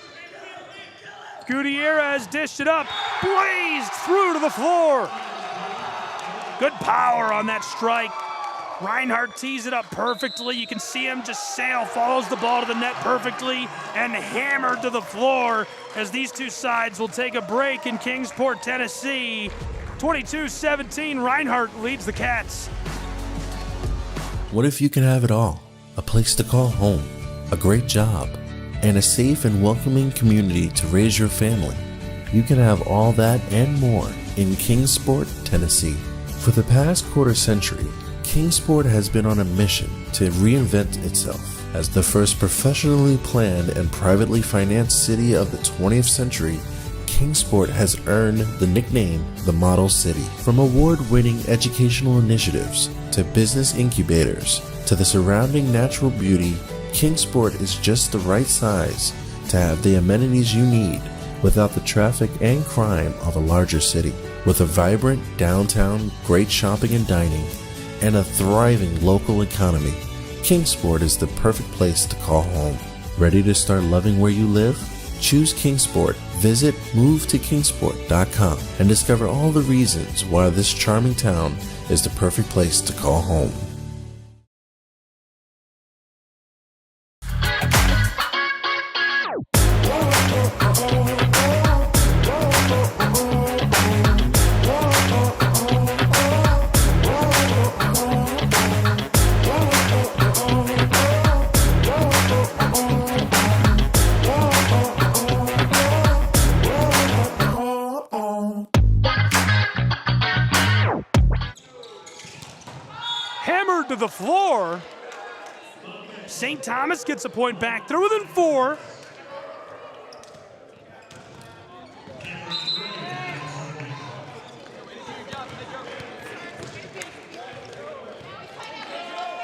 Gutierrez dished it up. Blazed through to the floor. Good power on that strike. Reinhardt tees it up perfectly. You can see him just sail, follows the ball to the net perfectly, and hammered to the floor as these two sides will take a break in Kingsport, Tennessee. 22-17, Reinhardt leads the Cats. What if you can have it all? A place to call home, a great job, and a safe and welcoming community to raise your family. You can have all that and more in Kingsport, Tennessee. For the past quarter century, Kingsport has been on a mission to reinvent itself as the first professionally planned and privately financed city of the 20th century. Kingsport has earned the nickname the Model City. From award-winning educational initiatives to business incubators to the surrounding natural beauty, Kingsport is just the right size to have the amenities you need without the traffic and crime of a larger city. With a vibrant downtown, great shopping and dining, and a thriving local economy, Kingsport is the perfect place to call home. Ready to start loving where you live? Choose Kingsport. Visit movetokingsport.com and discover all the reasons why this charming town is the perfect place to call home. Hammered to the floor. St. Thomas gets a point back. They're within 4.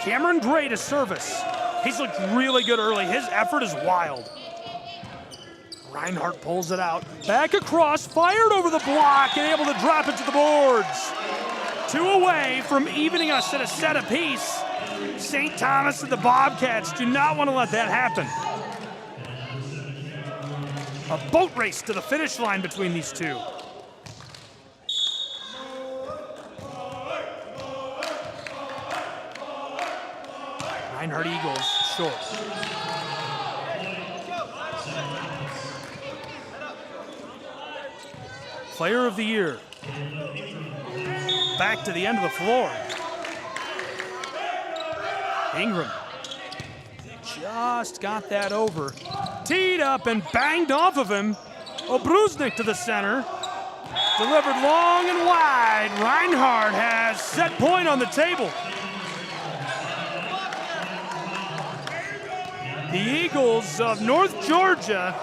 Cameron Gray to service. He's looked really good early. His effort is wild. Reinhardt pulls it out. Back across, fired over the block, and able to drop it to the boards. 2 away from evening us at a set apiece. St. Thomas and the Bobcats do not want to let that happen. A boat race to the finish line between these two. Reinhardt Eagles short. Player of the year. Back to the end of the floor. Ingram just got that over. Teed up and banged off of him. Obruznik to the center. Delivered long and wide. Reinhardt has set point on the table. The Eagles of North Georgia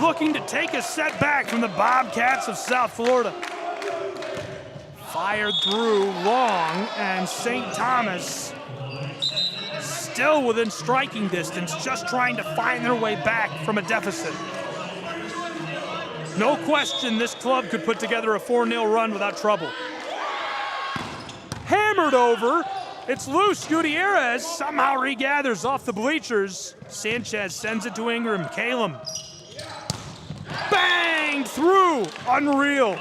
looking to take a set back from the Bobcats of South Florida. Fired through long, and St. Thomas still within striking distance, just trying to find their way back from a deficit. No question this club could put together a 4-0 run without trouble. Hammered over. It's loose. Gutierrez somehow regathers off the bleachers. Sanchez sends it to Ingram. Calum. Banged through. Unreal.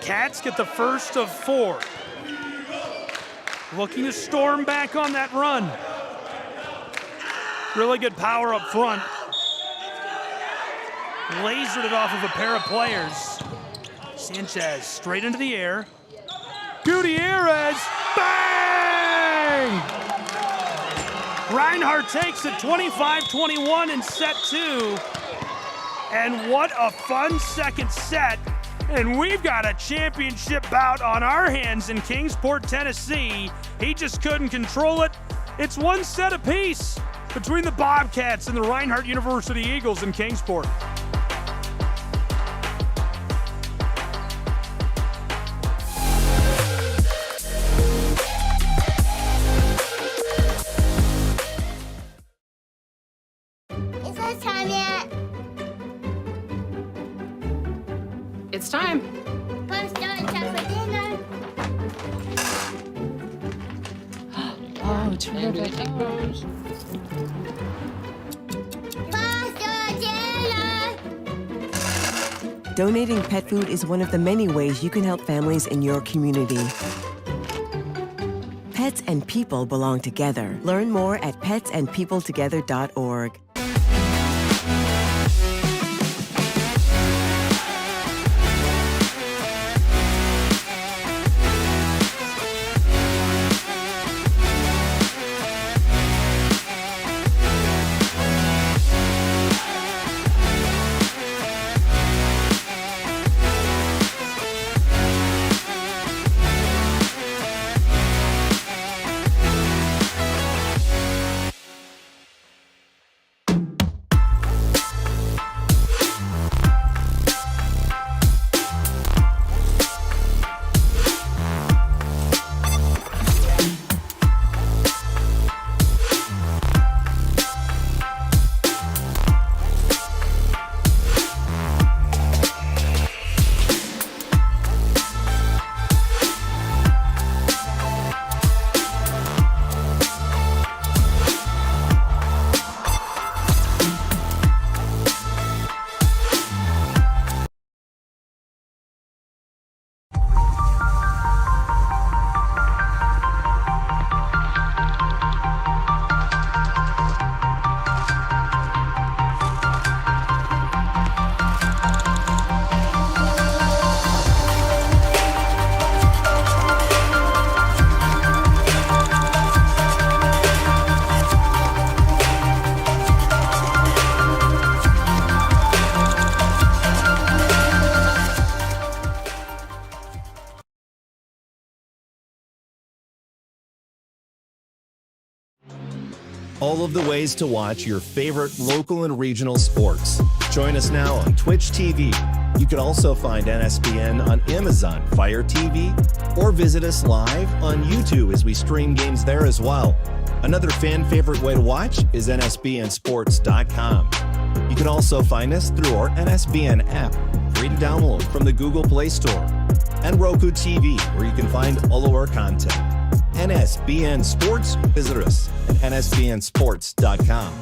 Cats get the first of 4. Looking to storm back on that run. Really good power up front. Lasered it off of a pair of players. Sanchez straight into the air. Gutierrez, bang! Reinhardt takes it 25-21 in set 2. And what a fun second set. And we've got a championship bout on our hands in Kingsport, Tennessee. He just couldn't control it. It's 1 set apiece between the Bobcats and the Reinhardt University Eagles in Kingsport. It's time. Oh, terrific. Donating pet food is one of the many ways you can help families in your community. Pets and people belong together. Learn more at petsandpeopletogether.org. All of the ways to watch your favorite local and regional sports. Join us now on Twitch TV. You can also find NSBN on Amazon Fire TV or visit us live on YouTube as we stream games there as well. Another fan favorite way to watch is nsbnsports.com. You can also find us through our NSBN app, free to download from the Google Play Store, and Roku TV, where you can find all of our content. NSBN Sports, visit us at nsbnsports.com.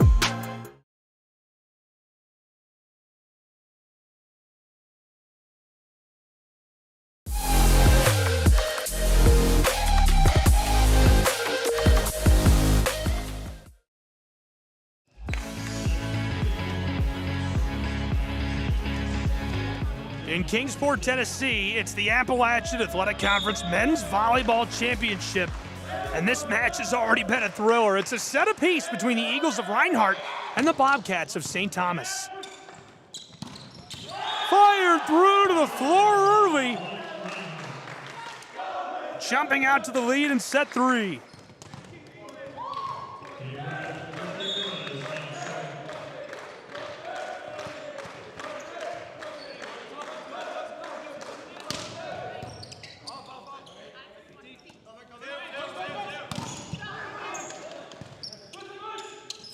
In Kingsport, Tennessee, it's the Appalachian Athletic Conference Men's Volleyball Championship. And this match has already been a thriller. It's a set apiece between the Eagles of Reinhardt and the Bobcats of St. Thomas. Fired through to the floor early. Jumping out to the lead in set 3.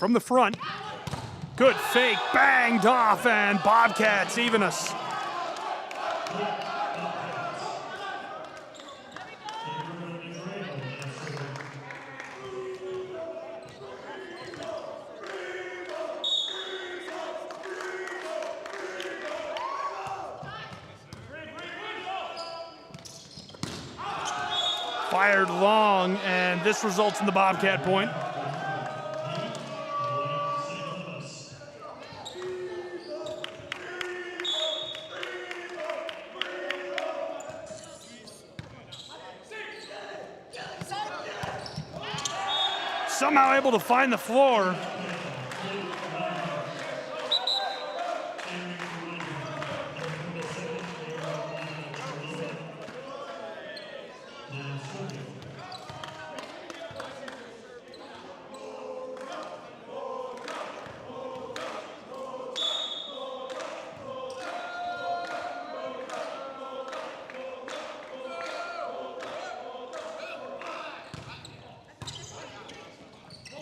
from the front. Good fake, banged off, and Bobcats even us. Fired long, and this results in the Bobcat point. Somehow able to find the floor.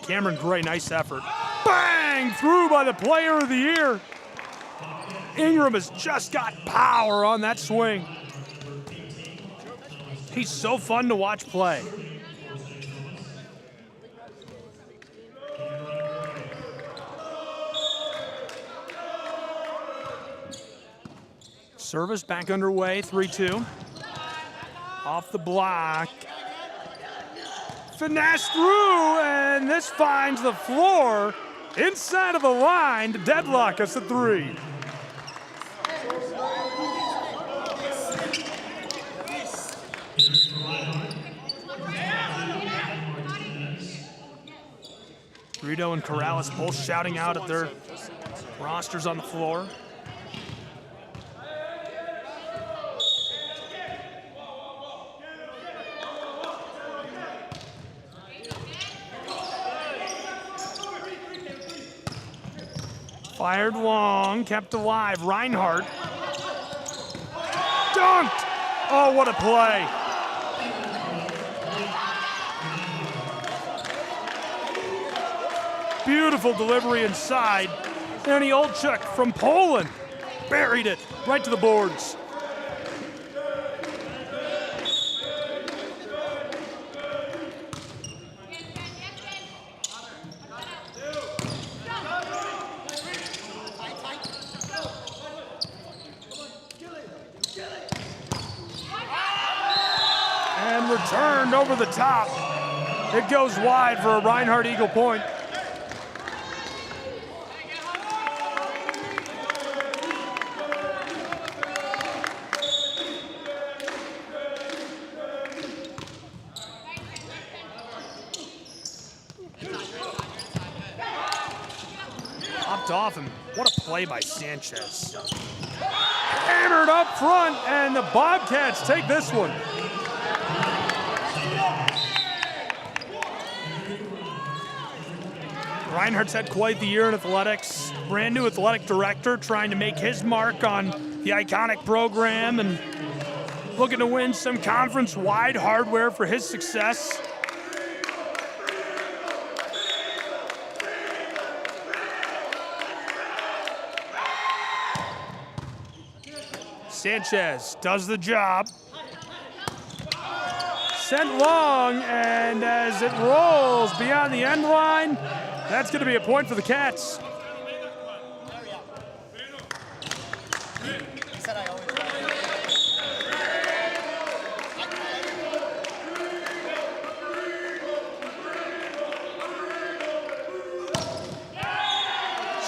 Cameron Gray, nice effort. Bang! Through by the player of the year. Ingram has just got power on that swing. He's so fun to watch play. Service back underway, 3-2. Off the block. Finesse through, and this finds the floor inside of the line to deadlock us at 3. Rito and Corrales both shouting out at their rosters on the floor. Fired long, kept alive. Reinhardt. Dunked! Oh, what a play. Beautiful delivery inside. Danny Olchuk from Poland buried it right to the boards. And returned over the top. It goes wide for a Reinhardt Eagle point. Off him. What a play by Sanchez. Hammered up front, and the Bobcats take this one. Reinhardt's had quite the year in athletics. Brand new athletic director trying to make his mark on the iconic program and looking to win some conference-wide hardware for his success. Sanchez does the job. Sent long, and as it rolls beyond the end line, that's going to be a point for the Cats.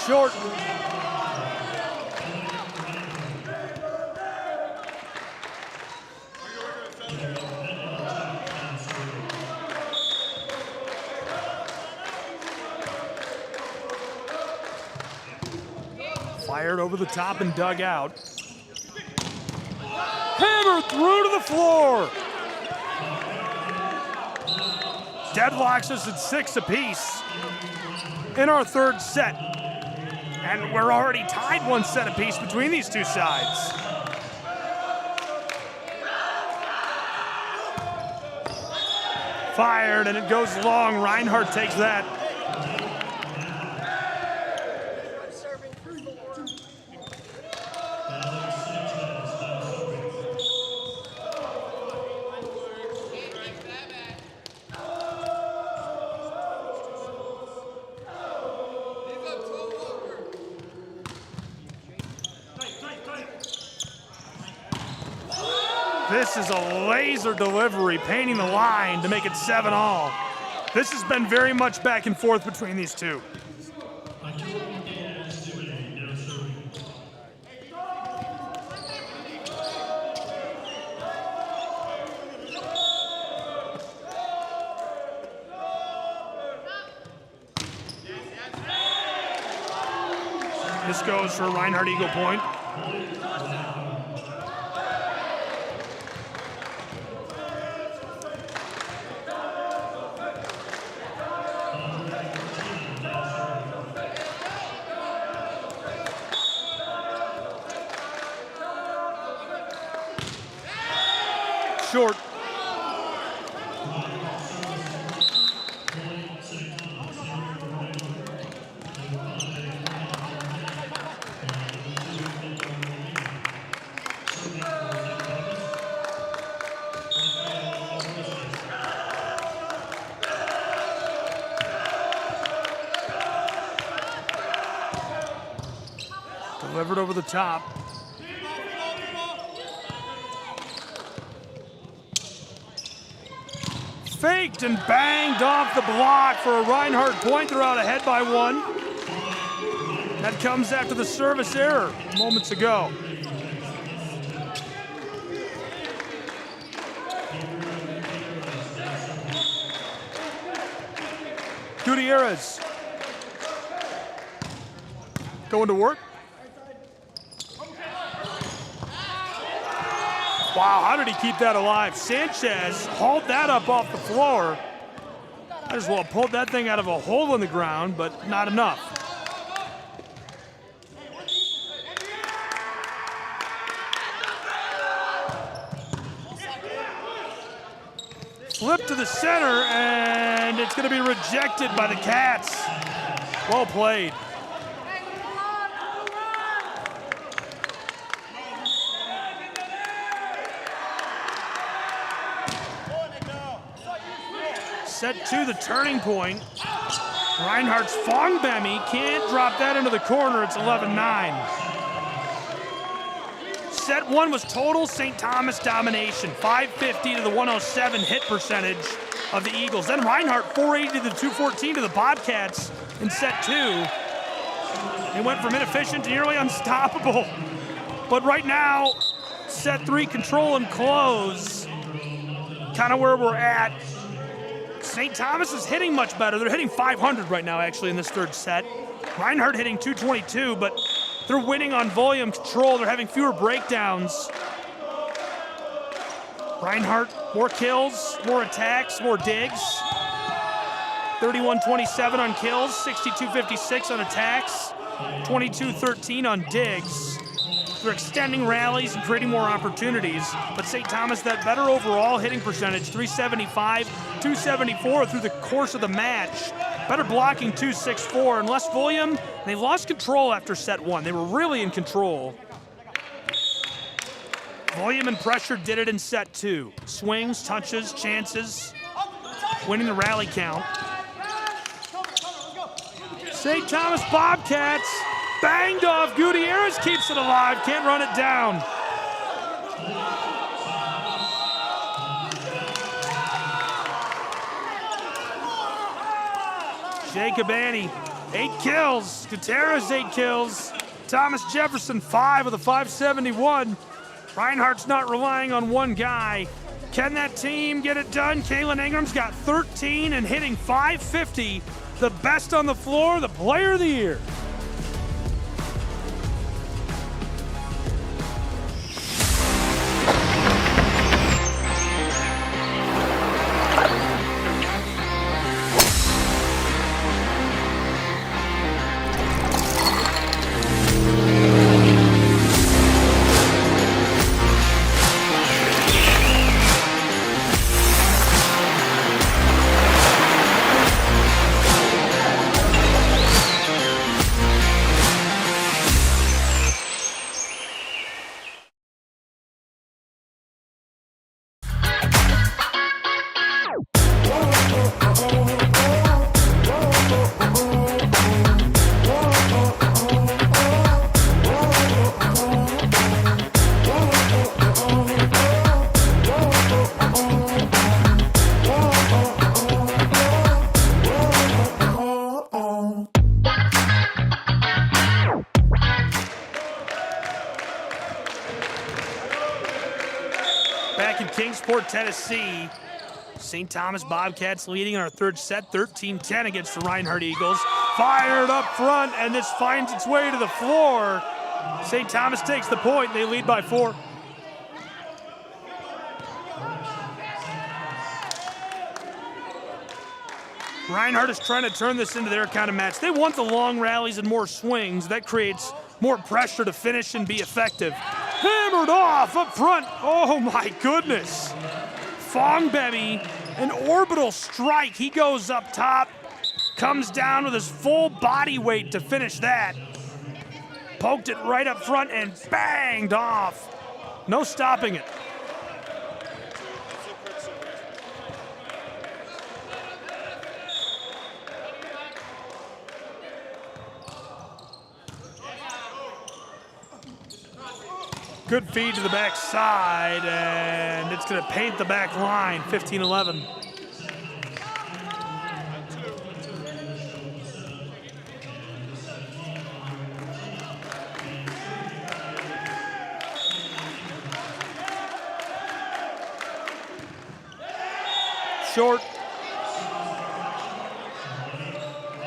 Short. Fired over the top and dug out. Hammer through to the floor. Deadlocks us at 6 apiece in our third set. And we're already tied 1 set apiece between these two sides. Fired, and it goes long. Reinhardt takes that. This is a laser delivery, painting the line to make it 7-all. This has been very much back and forth between these two. This goes for Reinhardt Eagle Point. Short. Delivered over the top. Faked and banged off the block for a Reinhardt point. They're out ahead by 1. That comes after the service error moments ago. Gutierrez going to work. Wow, how did he keep that alive? Sanchez hauled that up off the floor. Might as well have pulled that thing out of a hole in the ground, but not enough. Flip to the center, and it's going to be rejected by the Cats. Well played. Set 2, the turning point. Reinhardt's Fongbemi can't drop that into the corner. It's 11-9. Set 1 was total St. Thomas domination. 550 to the 107 hit percentage of the Eagles. Then Reinhardt 480 to the 214 to the Bobcats in set 2. They went from inefficient to nearly unstoppable. But right now, set 3, control and close. Kind of where we're at. St. Thomas is hitting much better. They're hitting 500 right now, actually, in this third set. Reinhardt hitting 222, but they're winning on volume control. They're having fewer breakdowns. Reinhardt, more kills, more attacks, more digs. 31-27 on kills, 62-56 on attacks, 22-13 on digs. They're extending rallies and creating more opportunities. But St. Thomas, that better overall hitting percentage, 375, 274 through the course of the match. Better blocking, 264, and less volume. They lost control after set 1. They were really in control. Volume and pressure did it in set 2. Swings, touches, chances, winning the rally count. St. Thomas Bobcats. Banged off. Gutierrez keeps it alive. Can't run it down. Jacob Annie, 8 kills. Gutierrez, 8 kills. Thomas Jefferson, 5 with a 571. Reinhardt's not relying on one guy. Can that team get it done? Kaylin Ingram's got 13 and hitting 550. The best on the floor, the player of the year. Back in Kingsport, Tennessee, St. Thomas Bobcats leading in our third set, 13-10 against the Reinhardt Eagles. Fired up front, and this finds its way to the floor. St. Thomas takes the point. They lead by 4. Reinhardt is trying to turn this into their kind of match. They want the long rallies and more swings. That creates more pressure to finish and be effective. Hammered off up front. Oh my goodness. Fongbemi, an orbital strike. He goes up top, comes down with his full body weight to finish that. Poked it right up front and banged off. No stopping it. Good feed to the back side, and it's going to paint the back line, 15-11. Short.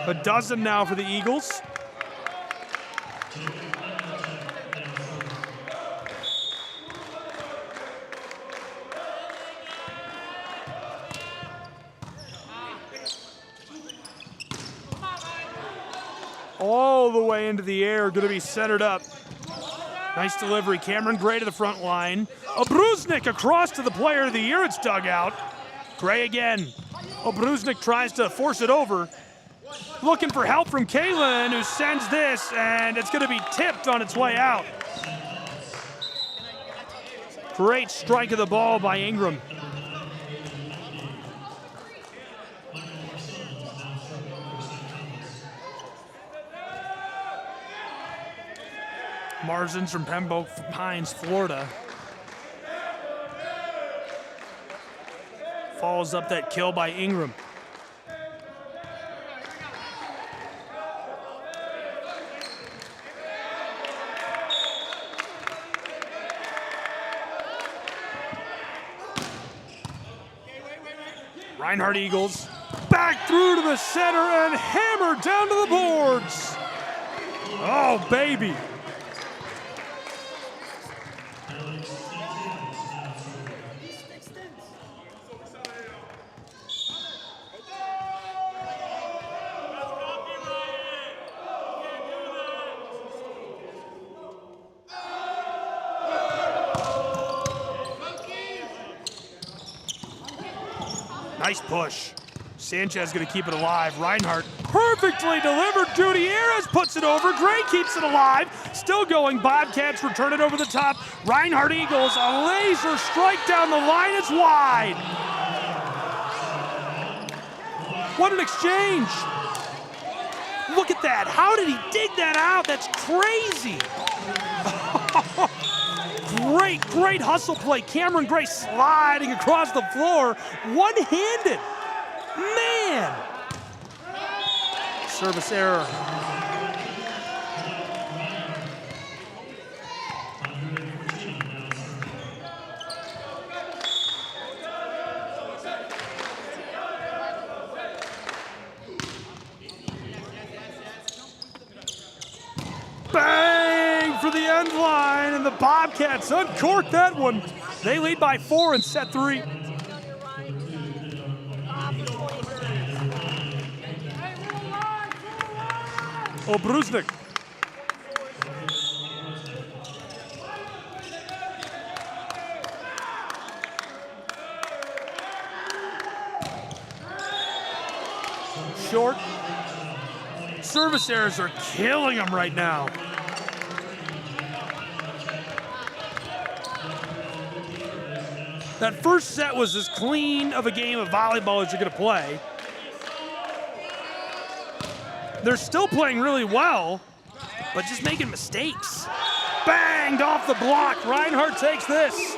A dozen now for the Eagles. All the way into the air, going to be centered up. Nice delivery. Cameron Gray to the front line. Obruznik across to the player of the year. It's dug out. Gray again. Obruznik tries to force it over. Looking for help from Kalen, who sends this, and it's going to be tipped on its way out. Great strike of the ball by Ingram. Marzins from Pembroke Pines, Florida. Follows up that kill by Ingram. Reinhardt Eagles back through to the center and hammered down to the boards. Oh, baby. Nice push. Sanchez going to keep it alive. Reinhardt perfectly delivered. Gutierrez puts it over. Gray keeps it alive. Still going. Bobcats return it over the top. Reinhardt Eagles, a laser strike down the line. It's wide. What an exchange. Look at that. How did he dig that out? That's crazy. Great hustle play. Cameron Gray sliding across the floor, one-handed. Man! Service error. Bang for the end line, and the Bobcats uncork that one. They lead by 4 in set 3. Obruznik. Short. Service errors are killing them right now. That first set was as clean of a game of volleyball as you're going to play. They're still playing really well, but just making mistakes. Banged off the block. Reinhardt takes this.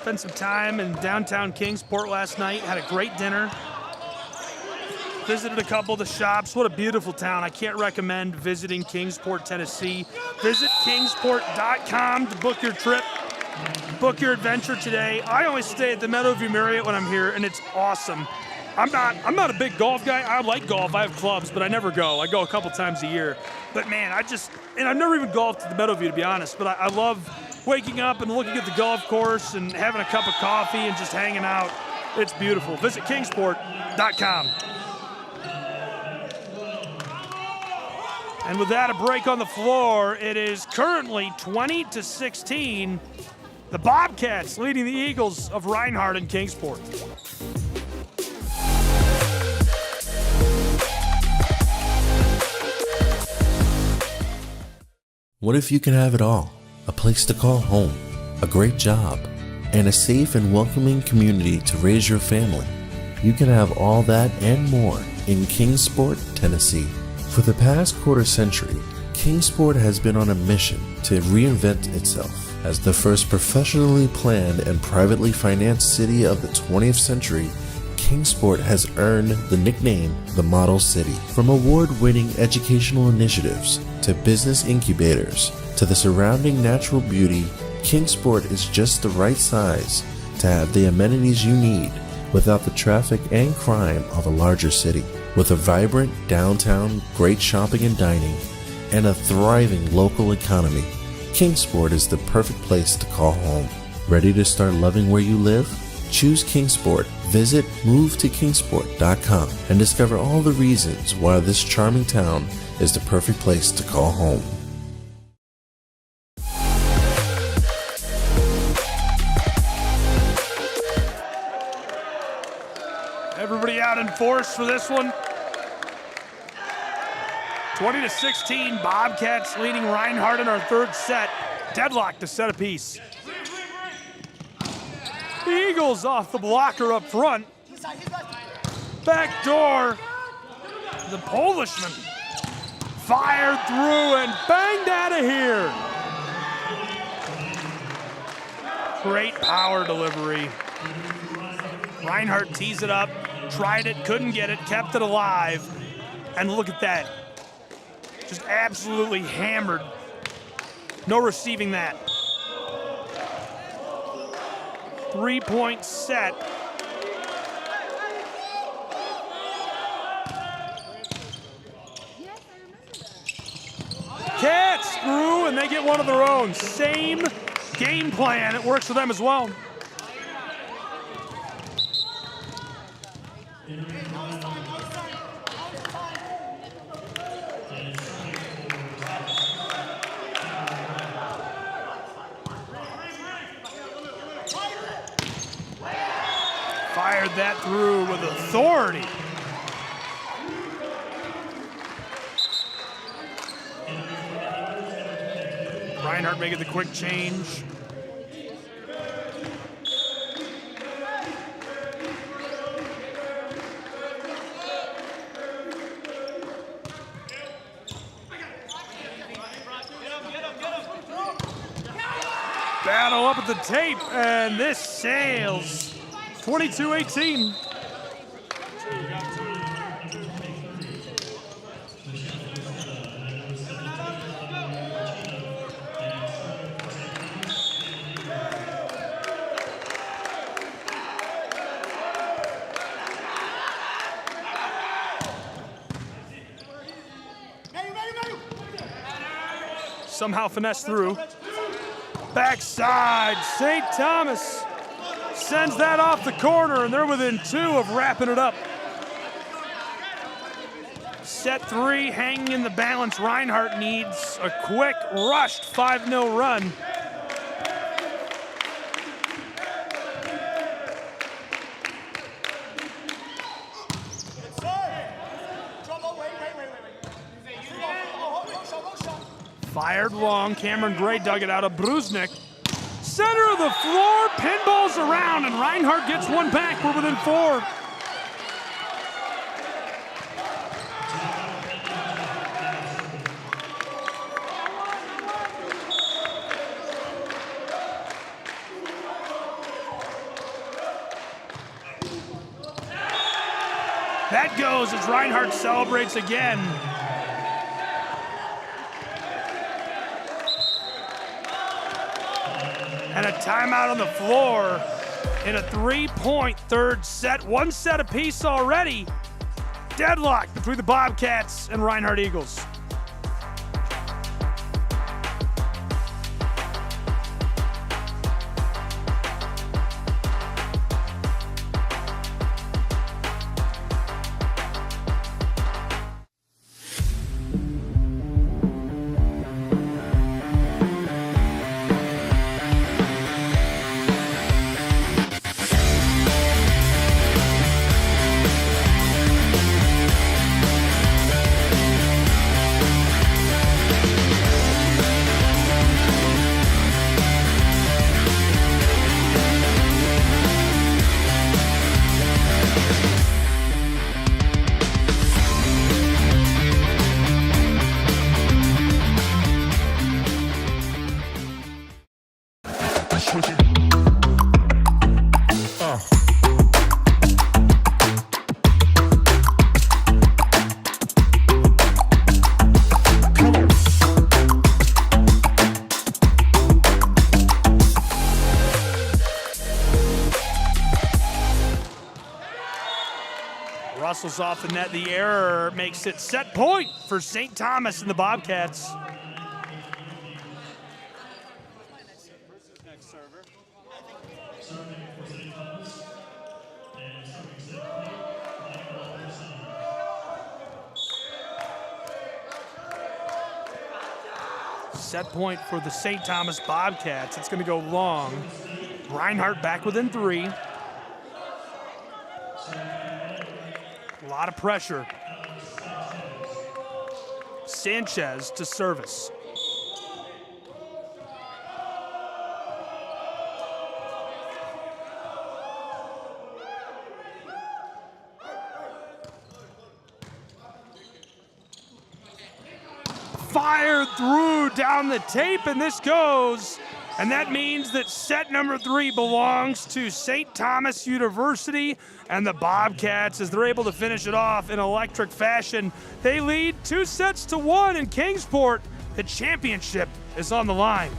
spent some time in downtown Kingsport last night, had a great dinner. Visited a couple of the shops. What a beautiful town. I can't recommend visiting Kingsport, Tennessee. Visit kingsport.com to book your trip, book your adventure today. I always stay at the Meadowview Marriott when I'm here, and it's awesome. I'm not a big golf guy. I like golf. I have clubs, but I never go. I go a couple times a year. But man, and I've never even golfed at the Meadowview, to be honest, but I love waking up and looking at the golf course and having a cup of coffee and just hanging out. It's beautiful. Visit kingsport.com. And with that, a break on the floor. It is currently 20-16. The Bobcats leading the Eagles of Reinhardt and Kingsport. What if you could have it all? A place to call home, a great job, and a safe and welcoming community to raise your family. You can have all that and more in Kingsport, Tennessee. For the past quarter century, Kingsport has been on a mission to reinvent itself. As the first professionally planned and privately financed city of the 20th century, Kingsport has earned the nickname the Model City. From award-winning educational initiatives to business incubators to the surrounding natural beauty, Kingsport is just the right size to have the amenities you need without the traffic and crime of a larger city. With a vibrant downtown, great shopping and dining, and a thriving local economy, Kingsport is the perfect place to call home. Ready to start loving where you live? Choose Kingsport. Visit movetokingsport.com and discover all the reasons why this charming town is the perfect place to call home. Everybody out in force for this one. 20-16, Bobcats leading Reinhardt in our third set. Deadlock to set apiece. The Eagles off the blocker up front. Back door. The Polishman fired through and banged out of here. Great power delivery. Reinhardt tees it up, tried it, couldn't get it, kept it alive. And look at that. Just absolutely hammered. No receiving that. 3-point set. Cats through, and they get one of their own. Same game plan. It works for them as well. Fired that through with authority. Reinhardt making the quick change. Battle up at the tape, and this sails. 22-18. Somehow finesse through. Backside, St. Thomas sends that off the corner, and they're within 2 of wrapping it up. Set 3 hanging in the balance. Reinhardt needs a quick, rushed 5-0 run. Fired long. Cameron Gray dug it out of Brusnik. Center of the floor, pinballs around, and Reinhardt gets one back. We're within 4. That goes as Reinhardt celebrates again. And a timeout on the floor in a 3-point third set. One set apiece already. Deadlock between the Bobcats and Reinhardt Eagles. Russell's off the net. The error makes it set point for St. Thomas and the Bobcats. Set point for the St. Thomas Bobcats. It's going to go long. Reinhardt back within 3. A lot of pressure. Sanchez to service. Fired through down the tape, and this goes. And that means that set number 3 belongs to St. Thomas University and the Bobcats as they're able to finish it off in electric fashion. They lead 2-1 in Kingsport. The championship is on the line.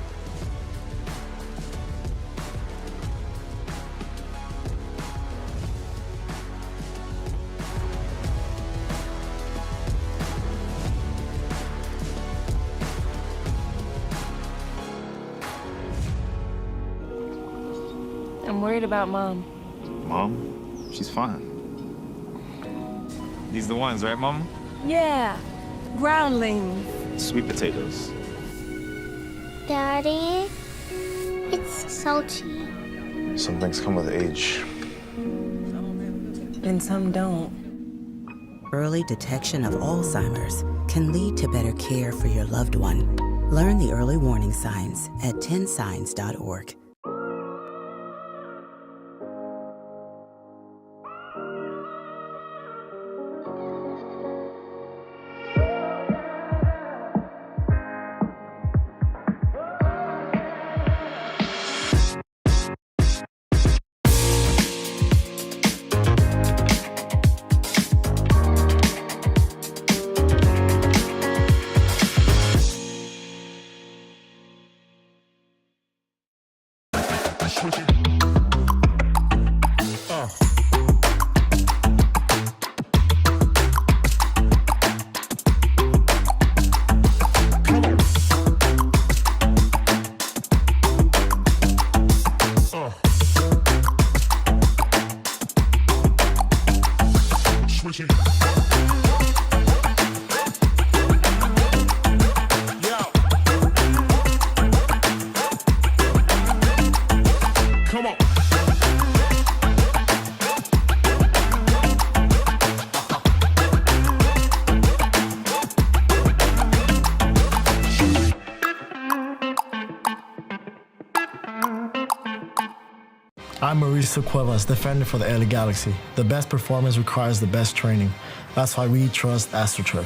I'm worried about Mom. Mom? She's fine. These the ones, right, Mom? Yeah, groundlings. Sweet potatoes. Daddy, it's salty. Some things come with age. And some don't. Early detection of Alzheimer's can lead to better care for your loved one. Learn the early warning signs at 10signs.org. I'm Mauricio Cuevas, defender for the LA Galaxy. The best performance requires the best training. That's why we trust AstroTurf.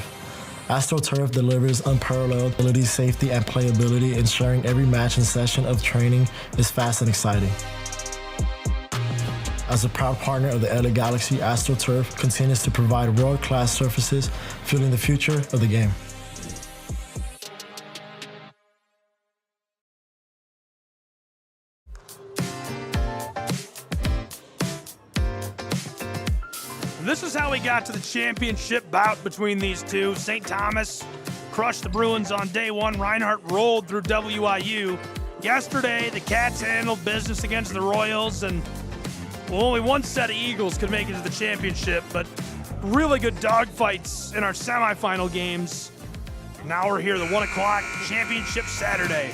AstroTurf delivers unparalleled ability, safety, and playability, ensuring every match and session of training is fast and exciting. As a proud partner of the LA Galaxy, AstroTurf continues to provide world-class surfaces, fueling the future of the game. This is how we got to the championship bout between these two. St. Thomas crushed the Bruins on day one. Reinhardt rolled through WIU. Yesterday, the Cats handled business against the Royals, and well, only one set of Eagles could make it to the championship, but really good dogfights in our semifinal games. Now we're here, the 1 o'clock championship Saturday.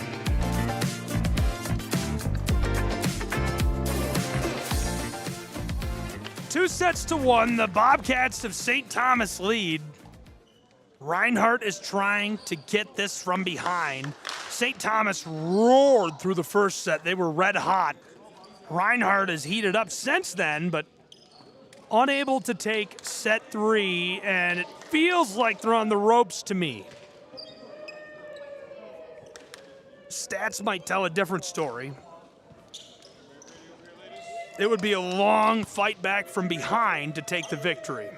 Two sets to one, the Bobcats of St. Thomas lead. Reinhardt is trying to get this from behind. St. Thomas roared through the first set. They were red hot. Reinhardt has heated up since then, but unable to take set 3, and it feels like they're on the ropes to me. Stats might tell a different story. It would be a long fight back from behind to take the victory.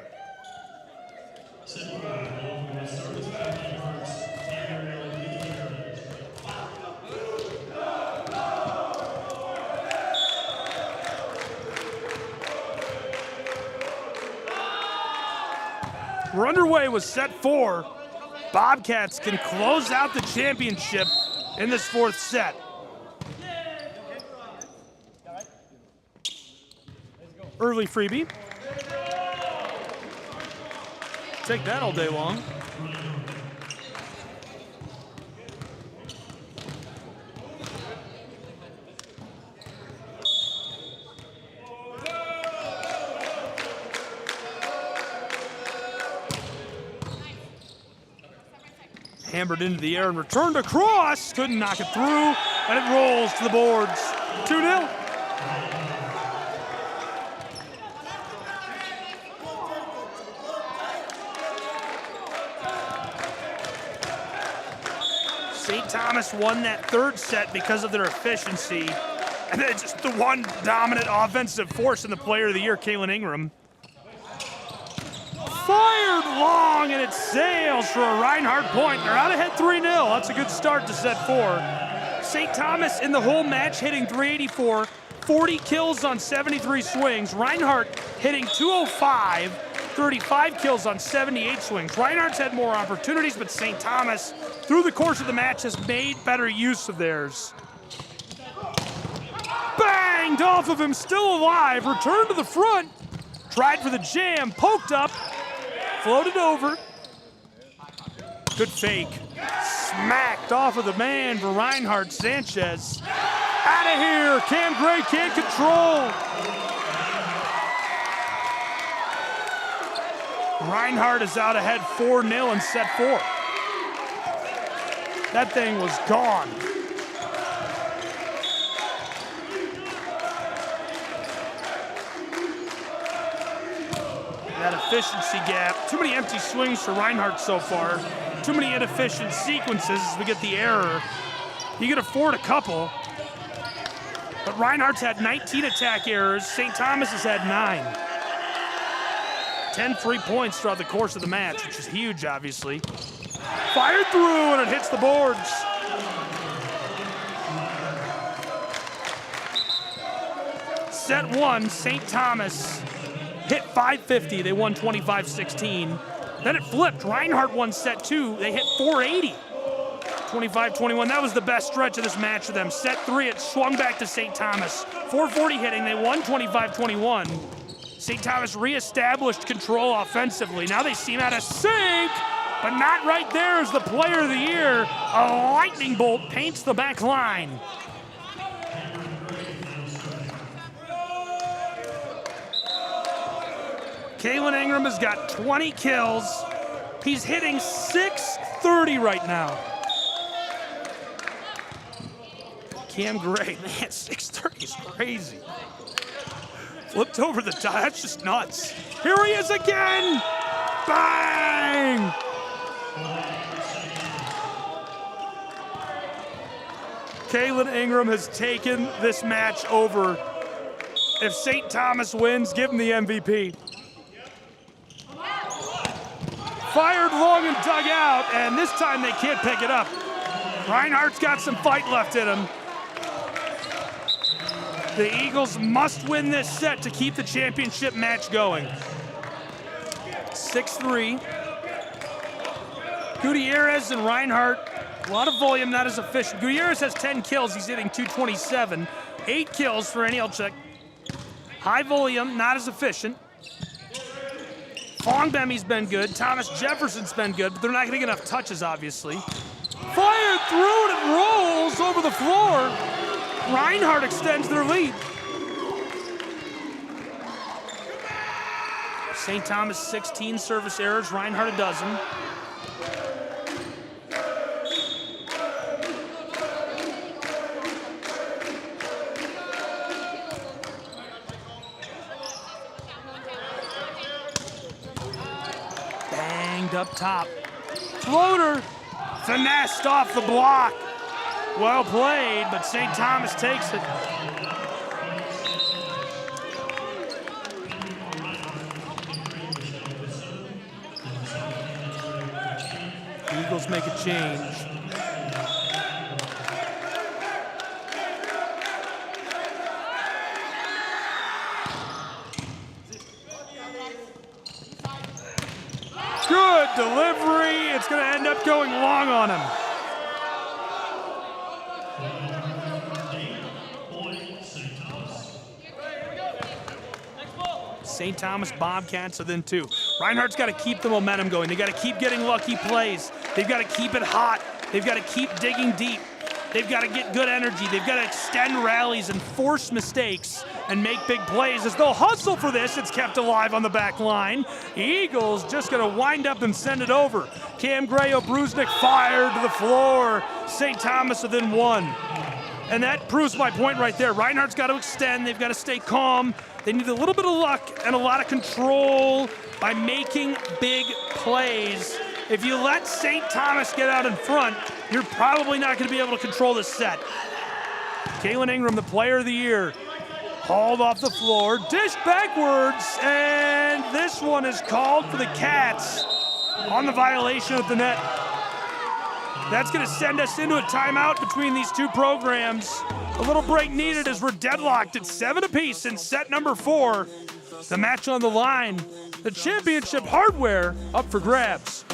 We're underway with set 4. Bobcats can close out the championship in this 4th set. Early freebie. Take that all day long. Hammered into the air and returned across. Couldn't knock it through, and it rolls to the boards. 2-0. St. Thomas won that 3rd set because of their efficiency. And then just the one dominant offensive force in the player of the year, Kaylin Ingram. Fired long, and it sails for a Reinhardt point. They're out ahead 3-0. That's a good start to set 4. St. Thomas in the whole match hitting 384, 40 kills on 73 swings. Reinhardt hitting 205, 35 kills on 78 swings. Reinhardt's had more opportunities, but St. Thomas, through the course of the match, has made better use of theirs. Banged off of him, still alive, returned to the front, tried for the jam, poked up, floated over. Good fake. Smacked off of the man for Reinhardt. Sanchez. Out of here. Cam Gray can't control. Reinhardt is out ahead 4-0 in set 4. That thing was gone. That efficiency gap. Too many empty swings for Reinhardt so far. Too many inefficient sequences as we get the error. You can afford a couple. But Reinhardt's had 19 attack errors. St. Thomas has had 9. 10 free points throughout the course of the match, which is huge, obviously. Fired through, and it hits the boards. Set 1, St. Thomas hit 550. They won 25-16. Then it flipped. Reinhardt won set 2. They hit 480. 25-21. That was the best stretch of this match for them. Set 3, it swung back to St. Thomas. 440 hitting. They won 25-21. St. Thomas reestablished control offensively. Now they seem out of sync, but not right there as the player of the year. A lightning bolt paints the back line. Kaylin Ingram has got 20 kills. He's hitting .630 right now. Cam Gray, man, .630 is crazy. Flipped over the top, that's just nuts. Here he is again! Bang! Kaylin Ingram has taken this match over. If St. Thomas wins, give him the MVP. Fired long and dug out, and this time they can't pick it up. Reinhardt's got some fight left in him. The Eagles must win this set to keep the championship match going. 6-3. Gutierrez and Reinhardt, a lot of volume, not as efficient. Gutierrez has 10 kills, he's hitting 227. 8 kills for Anielczyk. High volume, not as efficient. Fongbemi's been good, Thomas Jefferson's been good, but they're not gonna get enough touches, obviously. Fired through and it rolls over the floor. Reinhardt extends their lead. St. Thomas 16 service errors, Reinhardt a dozen. Banged up top. Floater, finessed off the block. Well played, but St. Thomas takes it. Eagles make a change. Good delivery. It's going to end up going long on him. St. Thomas Bobcats are then 2. Reinhardt's got to keep the momentum going. They got to keep getting lucky plays. They've got to keep it hot. They've got to keep digging deep. They've got to get good energy. They've got to extend rallies and force mistakes and make big plays. As they'll hustle for this, it's kept alive on the back line. Eagles just going to wind up and send it over. Cam Gray-Obruznik fired to the floor. St. Thomas within 1. And that proves my point right there. Reinhardt's got to extend. They've got to stay calm. They need a little bit of luck and a lot of control by making big plays. If you let St. Thomas get out in front, you're probably not going to be able to control this set. Kaylin Ingram, the player of the year, hauled off the floor, dished backwards, and this one is called for the Cats on the violation of the net. That's going to send us into a timeout between these two programs. A little break needed as we're deadlocked at 7 apiece in set number 4. The match on the line. The championship hardware up for grabs.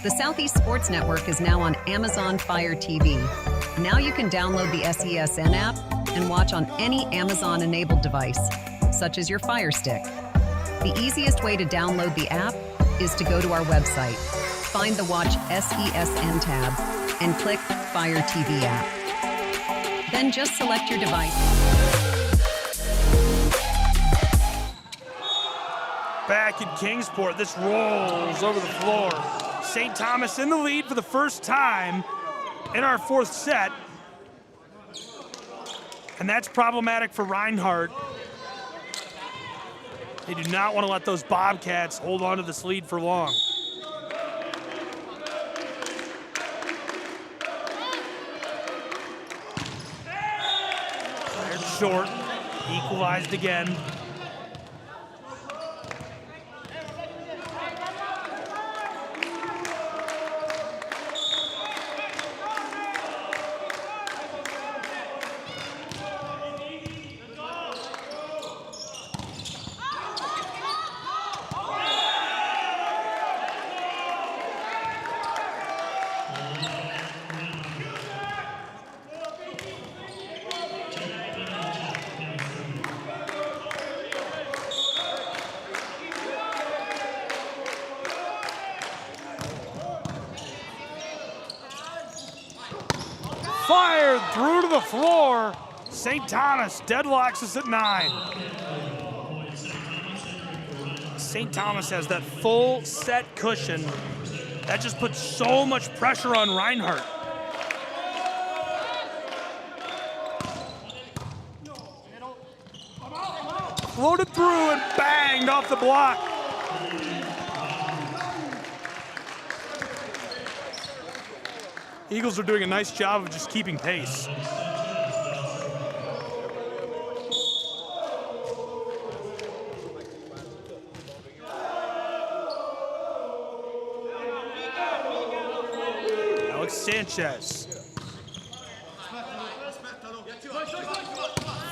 The Southeast Sports Network is now on Amazon Fire TV. Now you can download the SESN app and watch on any Amazon-enabled device, such as your Fire Stick. The easiest way to download the app is to go to our website, find the Watch SESN tab, and click Fire TV app. Then just select your device. Back in Kingsport, this rolls over the floor. St. Thomas in the lead for the first time in our 4th set. And that's problematic for Reinhardt. They do not want to let those Bobcats hold on to this lead for long. Fired short, equalized again. Fired through to the floor. St. Thomas deadlocks us at 9. St. Thomas has that full set cushion. That just puts so much pressure on Reinhardt. Floated through and banged off the block. Eagles are doing a nice job of just keeping pace. Alex Sanchez.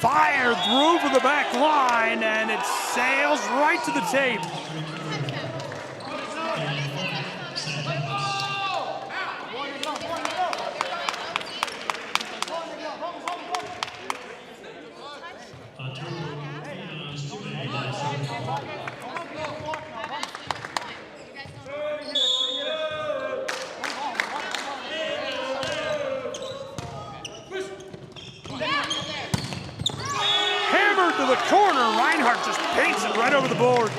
Fired through for the back line, and it sails right to the tape. To the corner, Reinhardt just paints it right over the boards.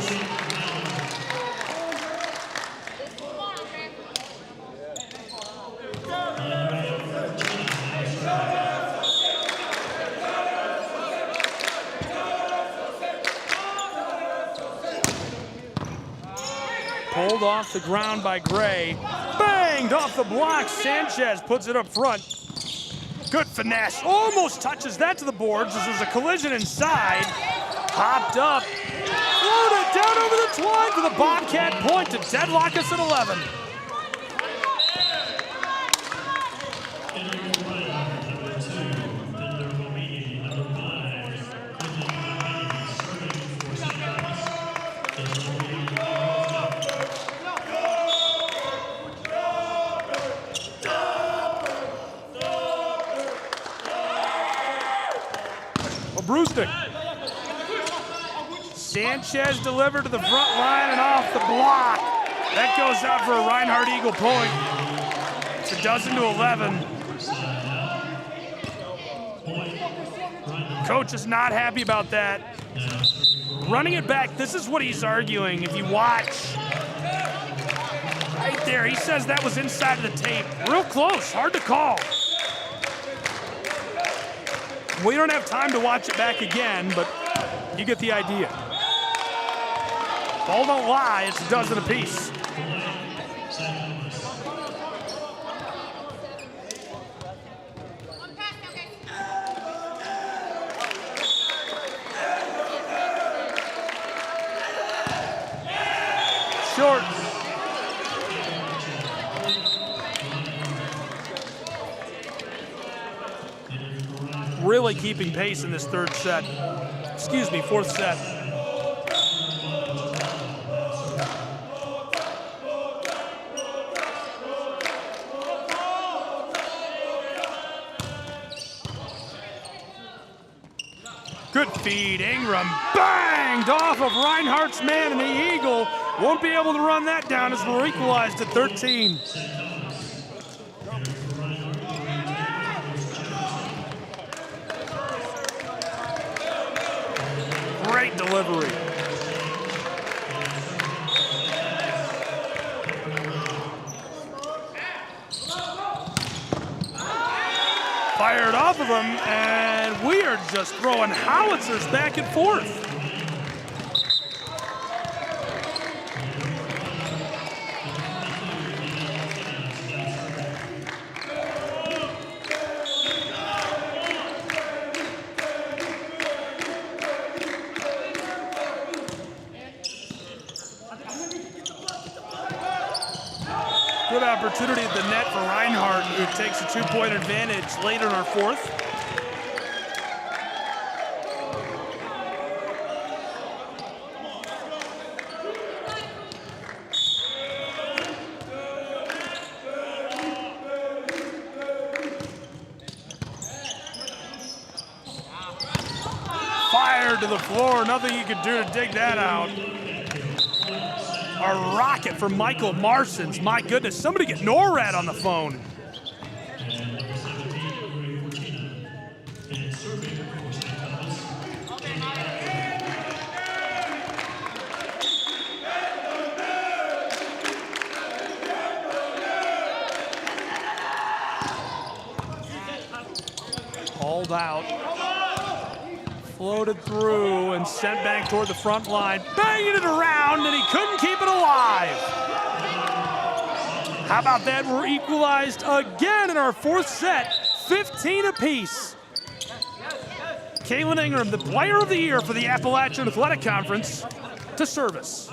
Pulled off the ground by Gray. Banged off the block. Sanchez puts it up front. Good finesse. Almost touches that to the boards as there's a collision inside. Popped up. Floated down over the twine for the Bobcat point to deadlock us at 11. Brewster. Sanchez delivered to the front line and off the block. That goes out for a Reinhardt Eagle point. It's a dozen to 11. Coach is not happy about that. Running it back, this is what he's arguing. If you watch, right there, he says that was inside of the tape. Real close, hard to call. We don't have time to watch it back again, but you get the idea. Ball don't lie, it's a dozen apiece. Short. Really keeping pace in this fourth set. Good feed, Ingram banged off of Reinhardt's man, and the Eagle won't be able to run that down as we're equalized at 13. Great delivery. Fired off of him, and we are just throwing howitzers back and forth. Good opportunity at the net for Reinhardt, who takes a 2-point advantage late in our fourth. Fired to the floor, nothing you could do to dig that out. A rocket for Michael Marsons. My goodness, somebody get NORAD on the phone. Hauled out. Floated through and sent back toward the front line. Banging it around, and he couldn't keep it alive. How about that? We're equalized again in our fourth set. 15 apiece. Kaylin Ingram, the player of the year for the Appalachian Athletic Conference, to service.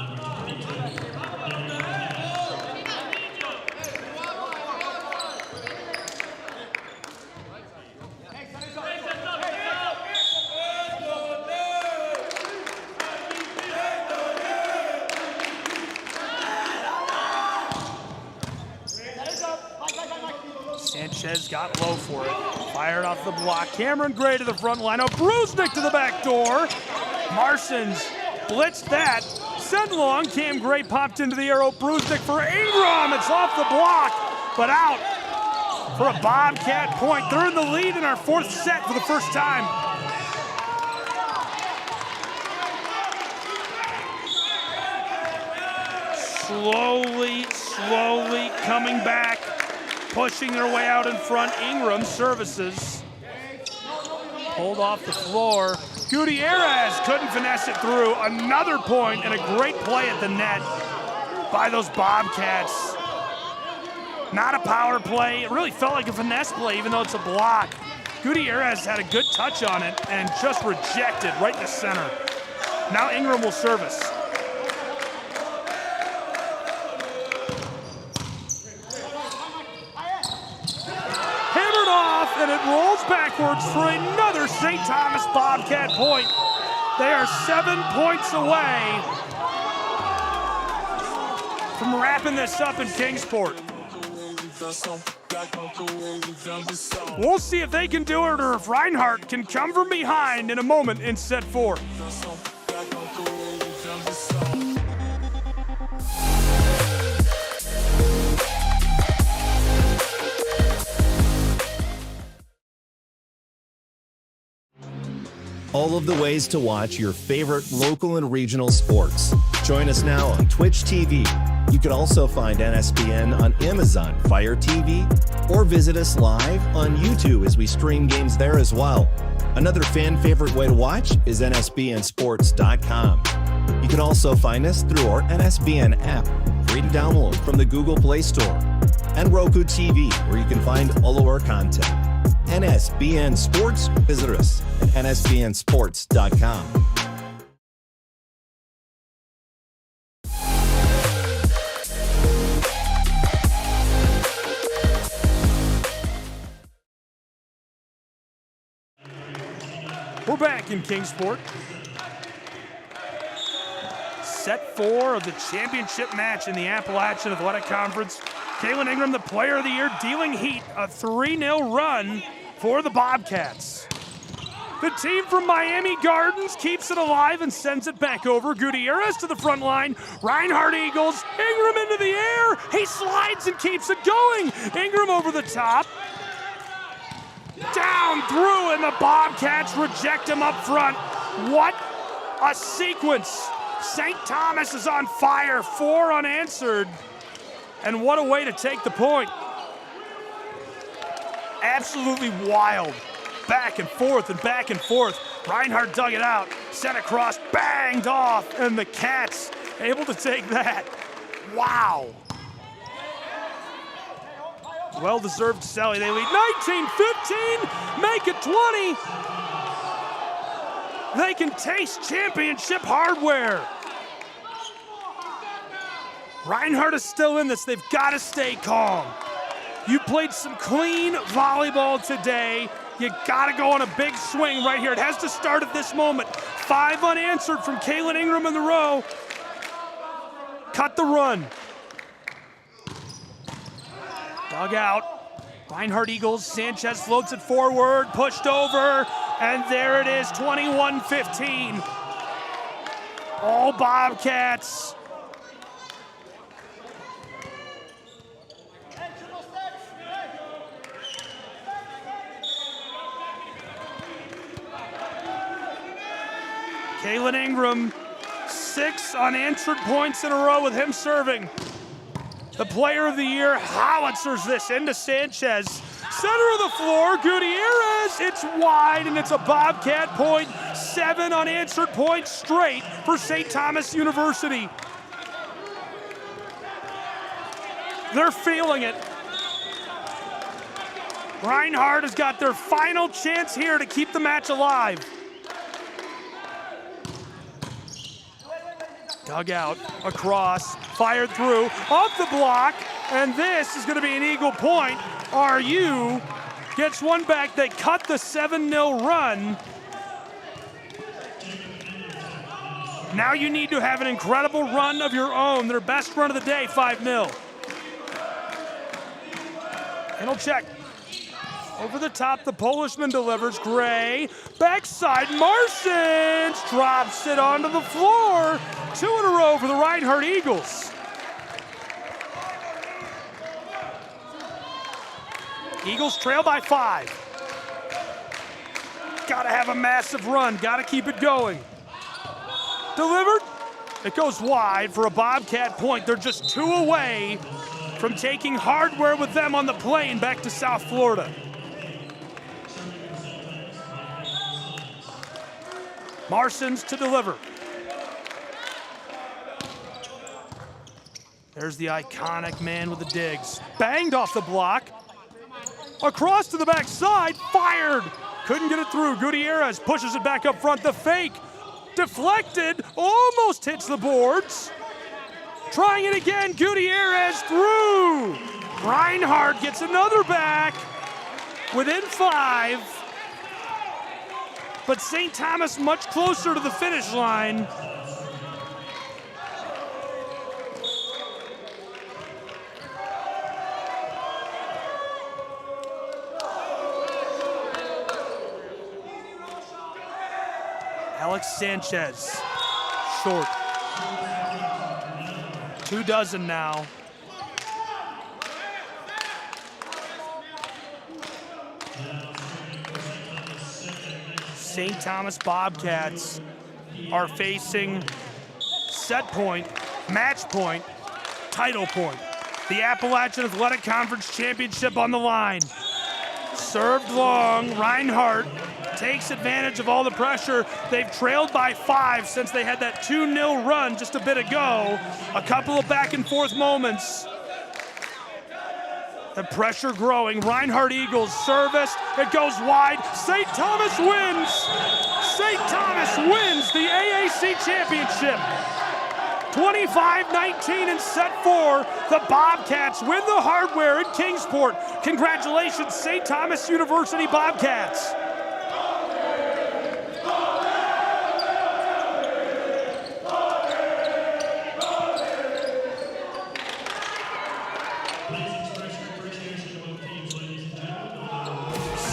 Sanchez got low for it. Fired off the block. Cameron Gray to the front line. Oh, Brusnick to the back door. Marsons blitzed that. Sent long. Cam Gray popped into the arrow. Brusnick for Ingram. It's off the block, but out for a Bobcat point. They're in the lead in our fourth set for the first time. Slowly coming back. Pushing their way out in front. Ingram services. Pulled off the floor. Gutierrez couldn't finesse it through. Another point and a great play at the net by those Bobcats. Not a power play. It really felt like a finesse play, even though it's a block. Gutierrez had a good touch on it and just rejected right in the center. Now Ingram will service. And it rolls backwards for another St. Thomas Bobcat point. They are 7 points away from wrapping this up in Kingsport. We'll see if they can do it or if Reinhardt can come from behind in a moment in set 4. All of the ways to watch your favorite local and regional sports. Join us now on Twitch TV. You can also find NSBN on Amazon Fire TV or visit us live on YouTube as we stream games there as well. Another fan favorite way to watch is nsbnsports.com. You can also find us through our NSBN app, free to download from the Google Play Store, and Roku TV, where you can find all of our content. NSBN Sports, visit us at nsbnsports.com. We're back in Kingsport. Set 4 of the championship match in the Appalachian Athletic Conference. Kaylin Ingram, the player of the year, dealing heat, a 3-0 run for the Bobcats. The team from Miami Gardens keeps it alive and sends it back over. Gutierrez to the front line. Reinhardt Eagles. Ingram into the air. He slides and keeps it going. Ingram over the top. Down through, and the Bobcats reject him up front. What a sequence. St. Thomas is on fire, 4 unanswered. And what a way to take the point. Absolutely wild. Back and forth and back and forth. Reinhardt dug it out, sent across, banged off, and the Cats able to take that. Wow. Well-deserved Selly. They lead 19-15, make it 20. They can taste championship hardware. Reinhardt is still in this. They've got to stay calm. You played some clean volleyball today. You got to go on a big swing right here. It has to start at this moment. 5 unanswered from Kaylin Ingram in the row. Cut the run. Dug out. Reinhardt Eagles. Sanchez floats it forward. Pushed over. And there it is, 21-15. All Bobcats. Kaylin Ingram, 6 unanswered points in a row with him serving. The player of the year howitzers this into Sanchez. center of the floor, Gutierrez, it's wide, and it's a Bobcat point. 7 unanswered points straight for St. Thomas University. They're feeling it. Reinhardt has got their final chance here to keep the match alive. Dug out, across, fired through, off the block, and this is going to be an Eagle point. RU gets one back. They cut the 7-0 run. Now you need to have an incredible run of your own. Their best run of the day, 5-0. And he'll check. Over the top, the Polishman delivers. Gray, backside, Marsons drops it onto the floor. 2 in a row for the Reinhardt Eagles. Eagles trail by 5. Gotta have a massive run, gotta keep it going. Delivered, it goes wide for a Bobcat point. They're just 2 away from taking hardware with them on the plane back to South Florida. Marsons to deliver. There's the iconic man with the digs. Banged off the block. Across to the backside, fired. Couldn't get it through. Gutierrez pushes it back up front. The fake, deflected, almost hits the boards. Trying it again, Gutierrez through. Reinhardt gets another back within 5. But St. Thomas much closer to the finish line. Alex Sanchez, short. 2 dozen now. St. Thomas Bobcats are facing set point, match point, title point. The Appalachian Athletic Conference Championship on the line. Served long, Reinhardt takes advantage of all the pressure. They've trailed by 5 since they had that 2-0 run just a bit ago. A couple of back and forth moments. The pressure growing. Reinhardt Eagles service. It goes wide. St. Thomas wins. St. Thomas wins the AAC championship. 25-19 in set 4. The Bobcats win the hardware in Kingsport. Congratulations, St. Thomas University Bobcats.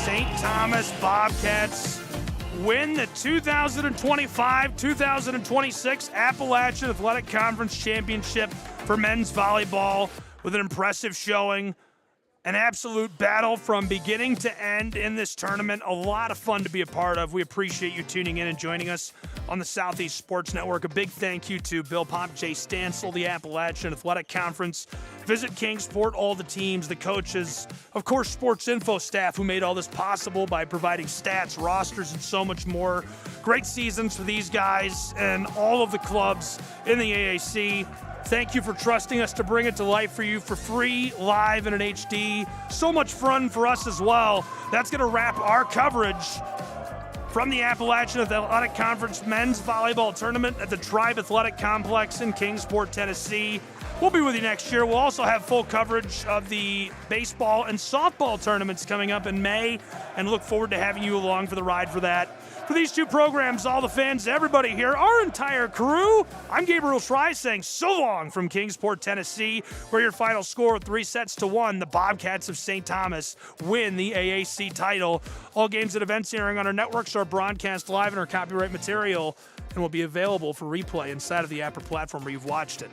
St. Thomas Bobcats win the 2025-2026 Appalachian Athletic Conference Championship for men's volleyball with an impressive showing. An absolute battle from beginning to end in this tournament. A lot of fun to be a part of. We appreciate you tuning in and joining us on the Southeast Sports Network. A big thank you to Bill Pop, Jay Stansel, the Appalachian Athletic Conference. Visit Kingsport, all the teams, the coaches, of course, sports info staff who made all this possible by providing stats, rosters, and so much more. Great seasons for these guys and all of the clubs in the AAC. Thank you for trusting us to bring it to life for you for free, live, and in HD. So much fun for us as well. That's going to wrap our coverage from the Appalachian Athletic Conference Men's Volleyball Tournament at the Tribe Athletic Complex in Kingsport, Tennessee. We'll be with you next year. We'll also have full coverage of the baseball and softball tournaments coming up in May, and look forward to having you along for the ride for that. For these 2 programs, all the fans, everybody here, our entire crew, I'm Gabriel Schreier saying so long from Kingsport, Tennessee, where your final score of 3-1, the Bobcats of St. Thomas win the AAC title. All games and events airing on our networks are broadcast live and are copyright material and will be available for replay inside of the Apple platform where you've watched it.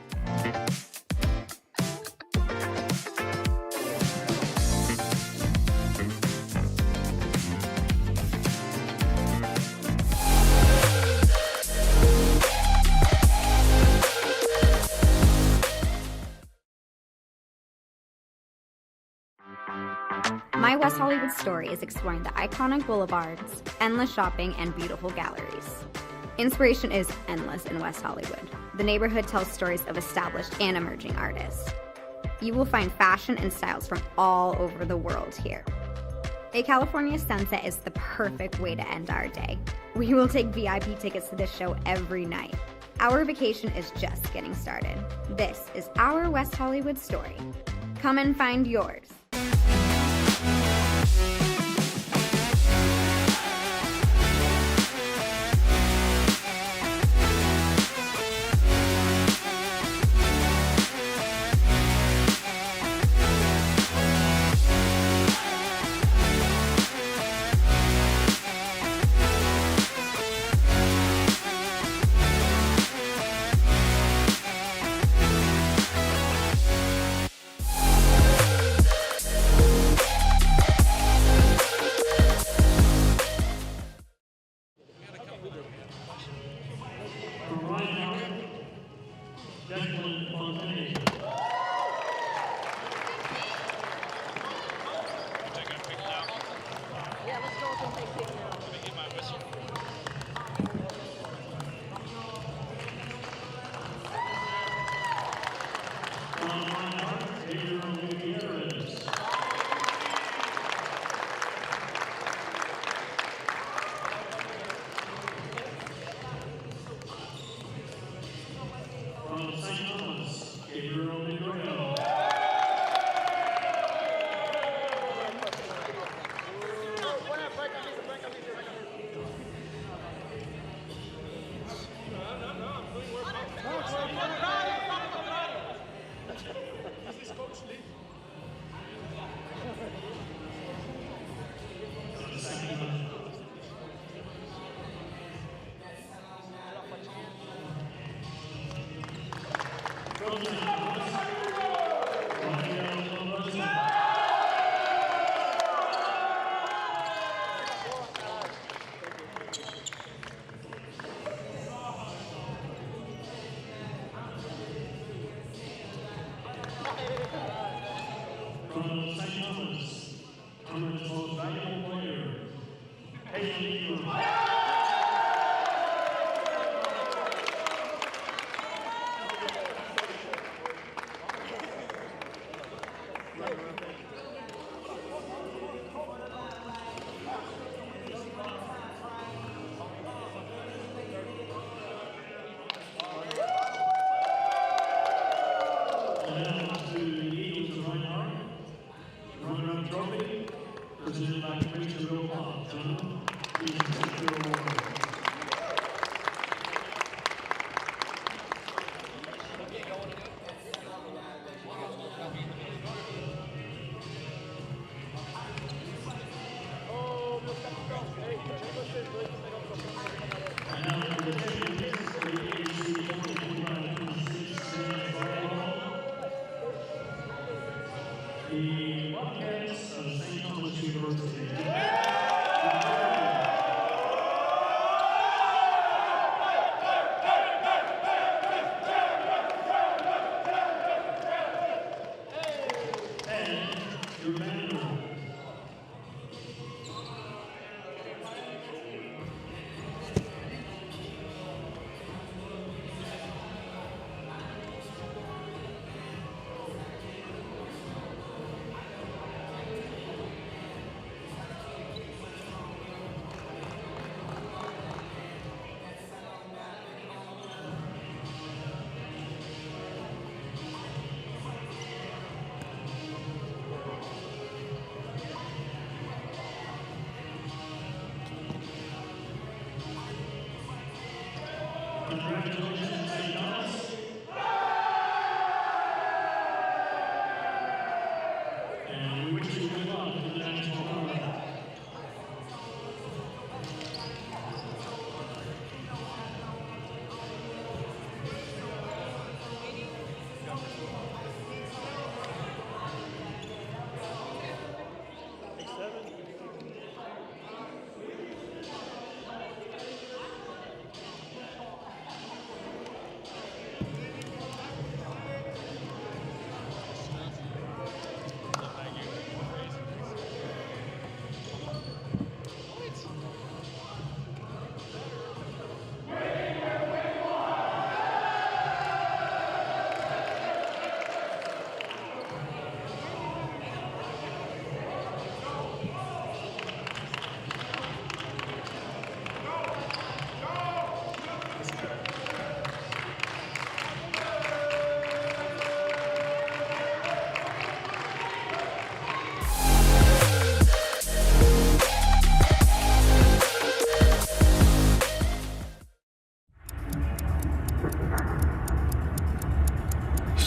My West Hollywood story is exploring the iconic boulevards, endless shopping, and beautiful galleries. Inspiration is endless in West Hollywood. The neighborhood tells stories of established and emerging artists. You will find fashion and styles from all over the world here. A California sunset is the perfect way to end our day. We will take VIP tickets to this show every night. Our vacation is just getting started. This is our West Hollywood story. Come and find yours.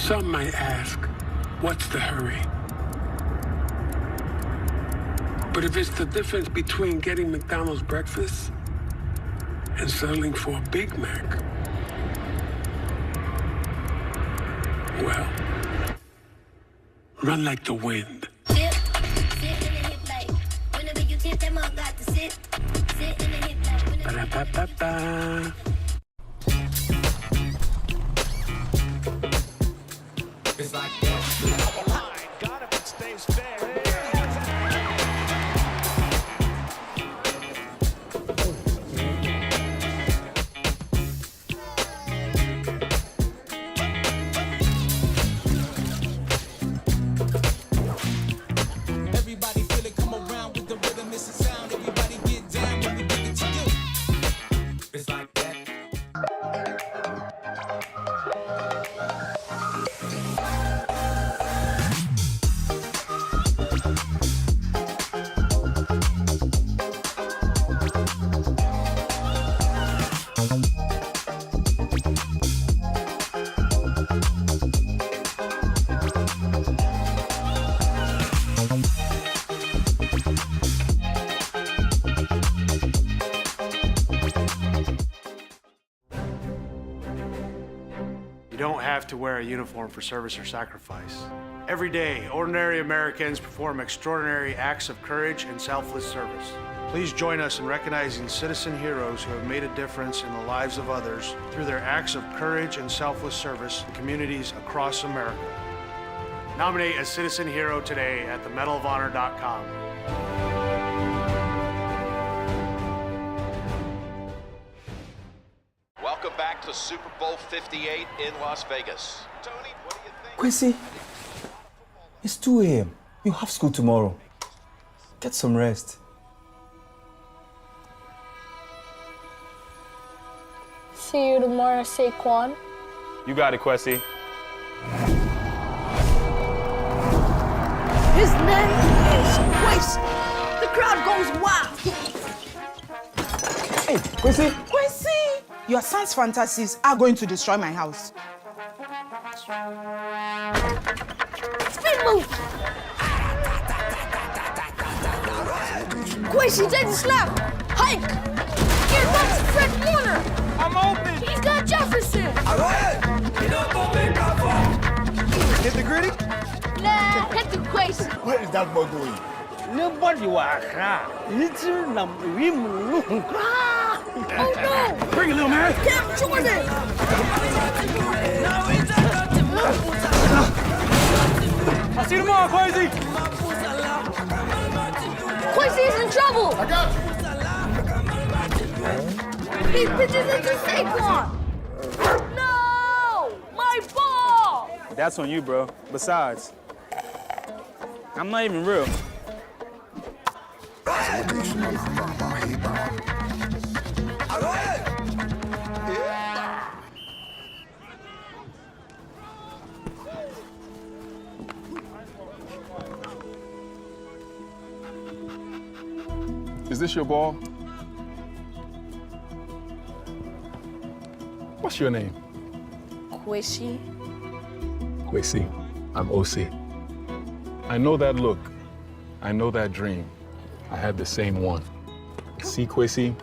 Some might ask, what's the hurry? But if it's the difference between getting McDonald's breakfast and settling for a Big Mac, well, run like the wind. Ba-da-ba-ba-ba. It's like that. Got if it stays fair. Everybody feel it, come around with the rhythm, it's a sound. Everybody get down when we give it to you. It's like that. You don't have to wear a uniform for service or sacrifice. Every day, ordinary Americans perform extraordinary acts of courage and selfless service. Please join us in recognizing citizen heroes who have made a difference in the lives of others through their acts of courage and selfless service in communities across America. Nominate a citizen hero today at themedalofhonor.com. Welcome back to Super Bowl 58 in Las Vegas. Tony, what do you think? Quincy, it's 2 a.m. You have school tomorrow. Get some rest. See you tomorrow, Saquon. You got it, Quessy. His name is Quincy. The crowd goes wild. Hey, Quincy. Quincy! Your son's fantasies are going to destroy my house. Spin move. Quincy, take the snap. Hike. Here comes Fred Warner. I'm open. He's got Jefferson. All right. Hit the gritty? Nah, hit the Quincy. What is that boy doing? Nobody was little number. Oh no! Bring it, little man. Cam Jordan! I'll see you tomorrow, Quincy. Quincy's in trouble! I got you. He pitches into Saquon! No! My ball! That's on you, bro. Besides, I'm not even real. Is this your ball? What's your name? Quincy. Quincy. I'm OC. I know that look. I know that dream. I had the same one. See, Quincy,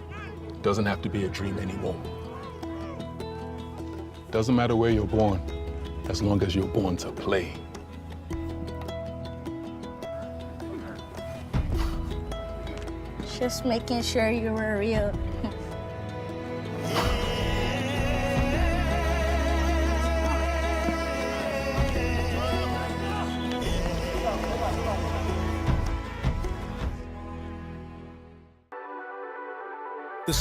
doesn't have to be a dream anymore. Doesn't matter where you're born, as long as you're born to play. Just making sure you were real. The